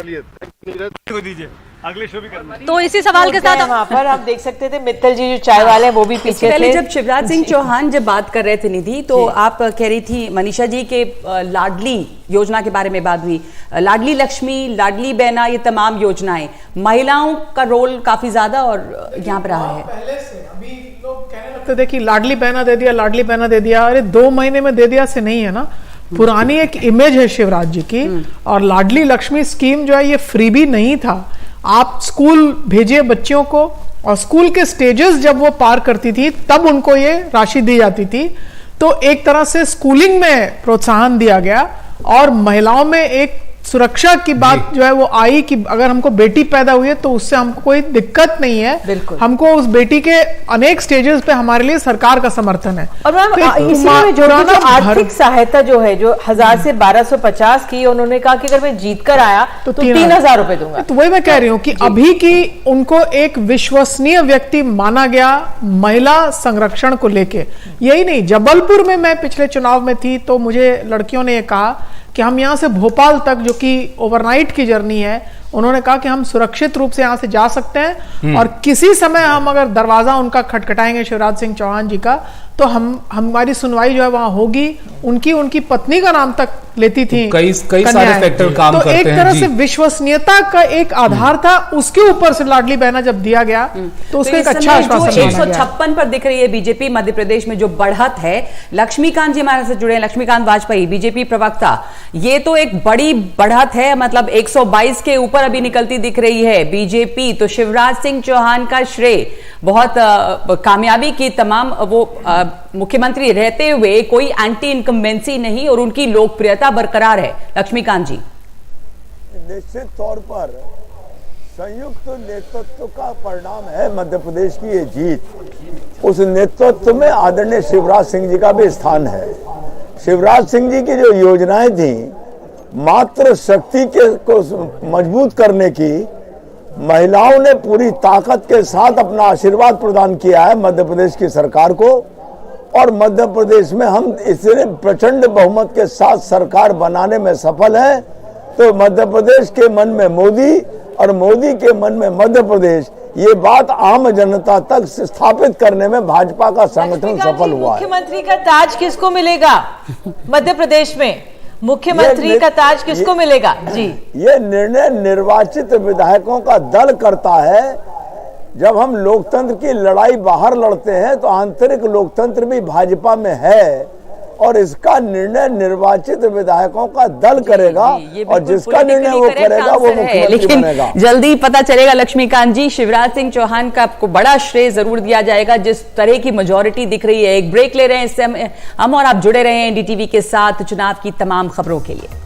दीजिए अगले शो भी करना। तो इसी सवाल के साथ वहाँ पर हम देख सकते थे मित्तल जी जो चाय वाले हैं वो भी पीछे थे। जब शिवराज सिंह चौहान जब बात कर रहे थे निधि, तो आप कह रही थी मनीषा जी के लाडली योजना के बारे में बात हुई, लाडली लक्ष्मी, लाडली बहना, ये तमाम योजनाएं, महिलाओं का रोल काफी ज्यादा और यहाँ पर रहा है। पहले से अभी लोग कहने लगते थे कि लाडली बहना दे दिया, लाडली बहना दे दिया, अरे 2 महीने में दे दिया से नहीं है ना, पुरानी एक इमेज है शिवराज जी की। और लाडली लक्ष्मी स्कीम जो है ये फ्रीबी नहीं था, आप स्कूल भेजिए बच्चियों को, और स्कूल के स्टेजेस जब वो पार करती थी तब उनको ये राशि दी जाती थी। तो एक तरह से स्कूलिंग में प्रोत्साहन दिया गया, और महिलाओं में एक सुरक्षा की बात जो है वो आई कि अगर हमको बेटी पैदा हुई है तो उससे हमको कोई दिक्कत नहीं है, हमको उस बेटी के अनेक स्टेजेस पे हमारे लिए सरकार का समर्थन है। और मैम इसी में जो आर्थिक सहायता जो है, जो 1000 से 1250 की, उन्होंने कहा कि अगर मैं जीत कर आया तो 3000 रुपए दूंगा। तो वही मैं कह रही हूँ कि अभी की उनको एक विश्वसनीय व्यक्ति माना गया महिला संरक्षण को लेके। यही नहीं, जबलपुर में मैं पिछले चुनाव में थी तो मुझे लड़कियों ने ये कहा कि हम यहाँ से भोपाल तक, जो कि ओवरनाइट की जर्नी है, उन्होंने कहा कि हम सुरक्षित रूप से यहाँ से जा सकते हैं, और किसी समय हम अगर दरवाजा उनका खटखटाएंगे शिवराज सिंह चौहान जी का, तो हमारी सुनवाई जो है वहां होगी। उनकी पत्नी का नाम तक लेती थी, कई सारे फैक्टर काम तो करते हैं। एक तरह से विश्वसनीयता का एक आधार था, उसके ऊपर से लाडली बहना जब दिया गया तो उसका एक अच्छा आश्वासन 156 पर दिख रही है बीजेपी मध्य प्रदेश में जो बढ़त है। लक्ष्मीकांत जी हमारे साथ जुड़े हैं, लक्ष्मीकांत वाजपेयी बीजेपी प्रवक्ता। ये तो एक बड़ी बढ़त है, मतलब 122 के ऊपर अभी निकलती दिख रही है बीजेपी। तो शिवराज सिंह चौहान का श्रेय बहुत कामयाबी की तमाम वो मुख्यमंत्री रहते हुए कोई एंटी इनकम्बेंसी नहीं और उनकी लोकप्रियता बरकरार है। लक्ष्मीकांत जी, निश्चित तौर पर संयुक्त नेतृत्व का परिणाम है मध्य प्रदेश की ये जीत। उस नेतृत्व में आदरणीय शिवराज सिंह जी का भी स्थान है। शिवराज सिंह जी की जो योजनाएं थी मात्र शक्ति को मजबूत करने की, महिलाओं ने पूरी ताकत के साथ अपना आशीर्वाद प्रदान किया है मध्य प्रदेश की सरकार को, और मध्य प्रदेश में हम इतने प्रचंड बहुमत के साथ सरकार बनाने में सफल है। तो मध्य प्रदेश के मन में मोदी और मोदी के मन में मध्य प्रदेश, ये बात आम जनता तक स्थापित करने में भाजपा का संगठन सफल हुआ है। मुख्यमंत्री का ताज किसको मिलेगा मध्य प्रदेश में? मुख्यमंत्री का ताज किसको मिलेगा जी? ये निर्णय निर्वाचित विधायकों का दल करता है। जब हम लोकतंत्र की लड़ाई बाहर लड़ते हैं तो आंतरिक लोकतंत्र भी भाजपा में है, और इसका निर्णय निर्वाचित विधायकों का दल करेगा, और जिसका निर्णय वो करेगा वो मुख्यमंत्री बनेगा। जल्दी पता चलेगा लक्ष्मीकांत जी। शिवराज सिंह चौहान का आपको बड़ा श्रेय जरूर दिया जाएगा जिस तरह की मेजॉरिटी दिख रही है। एक ब्रेक ले रहे हैं, इससे हम और आप जुड़े रहे हैं एनडीटीवी के साथ चुनाव की तमाम खबरों के लिए।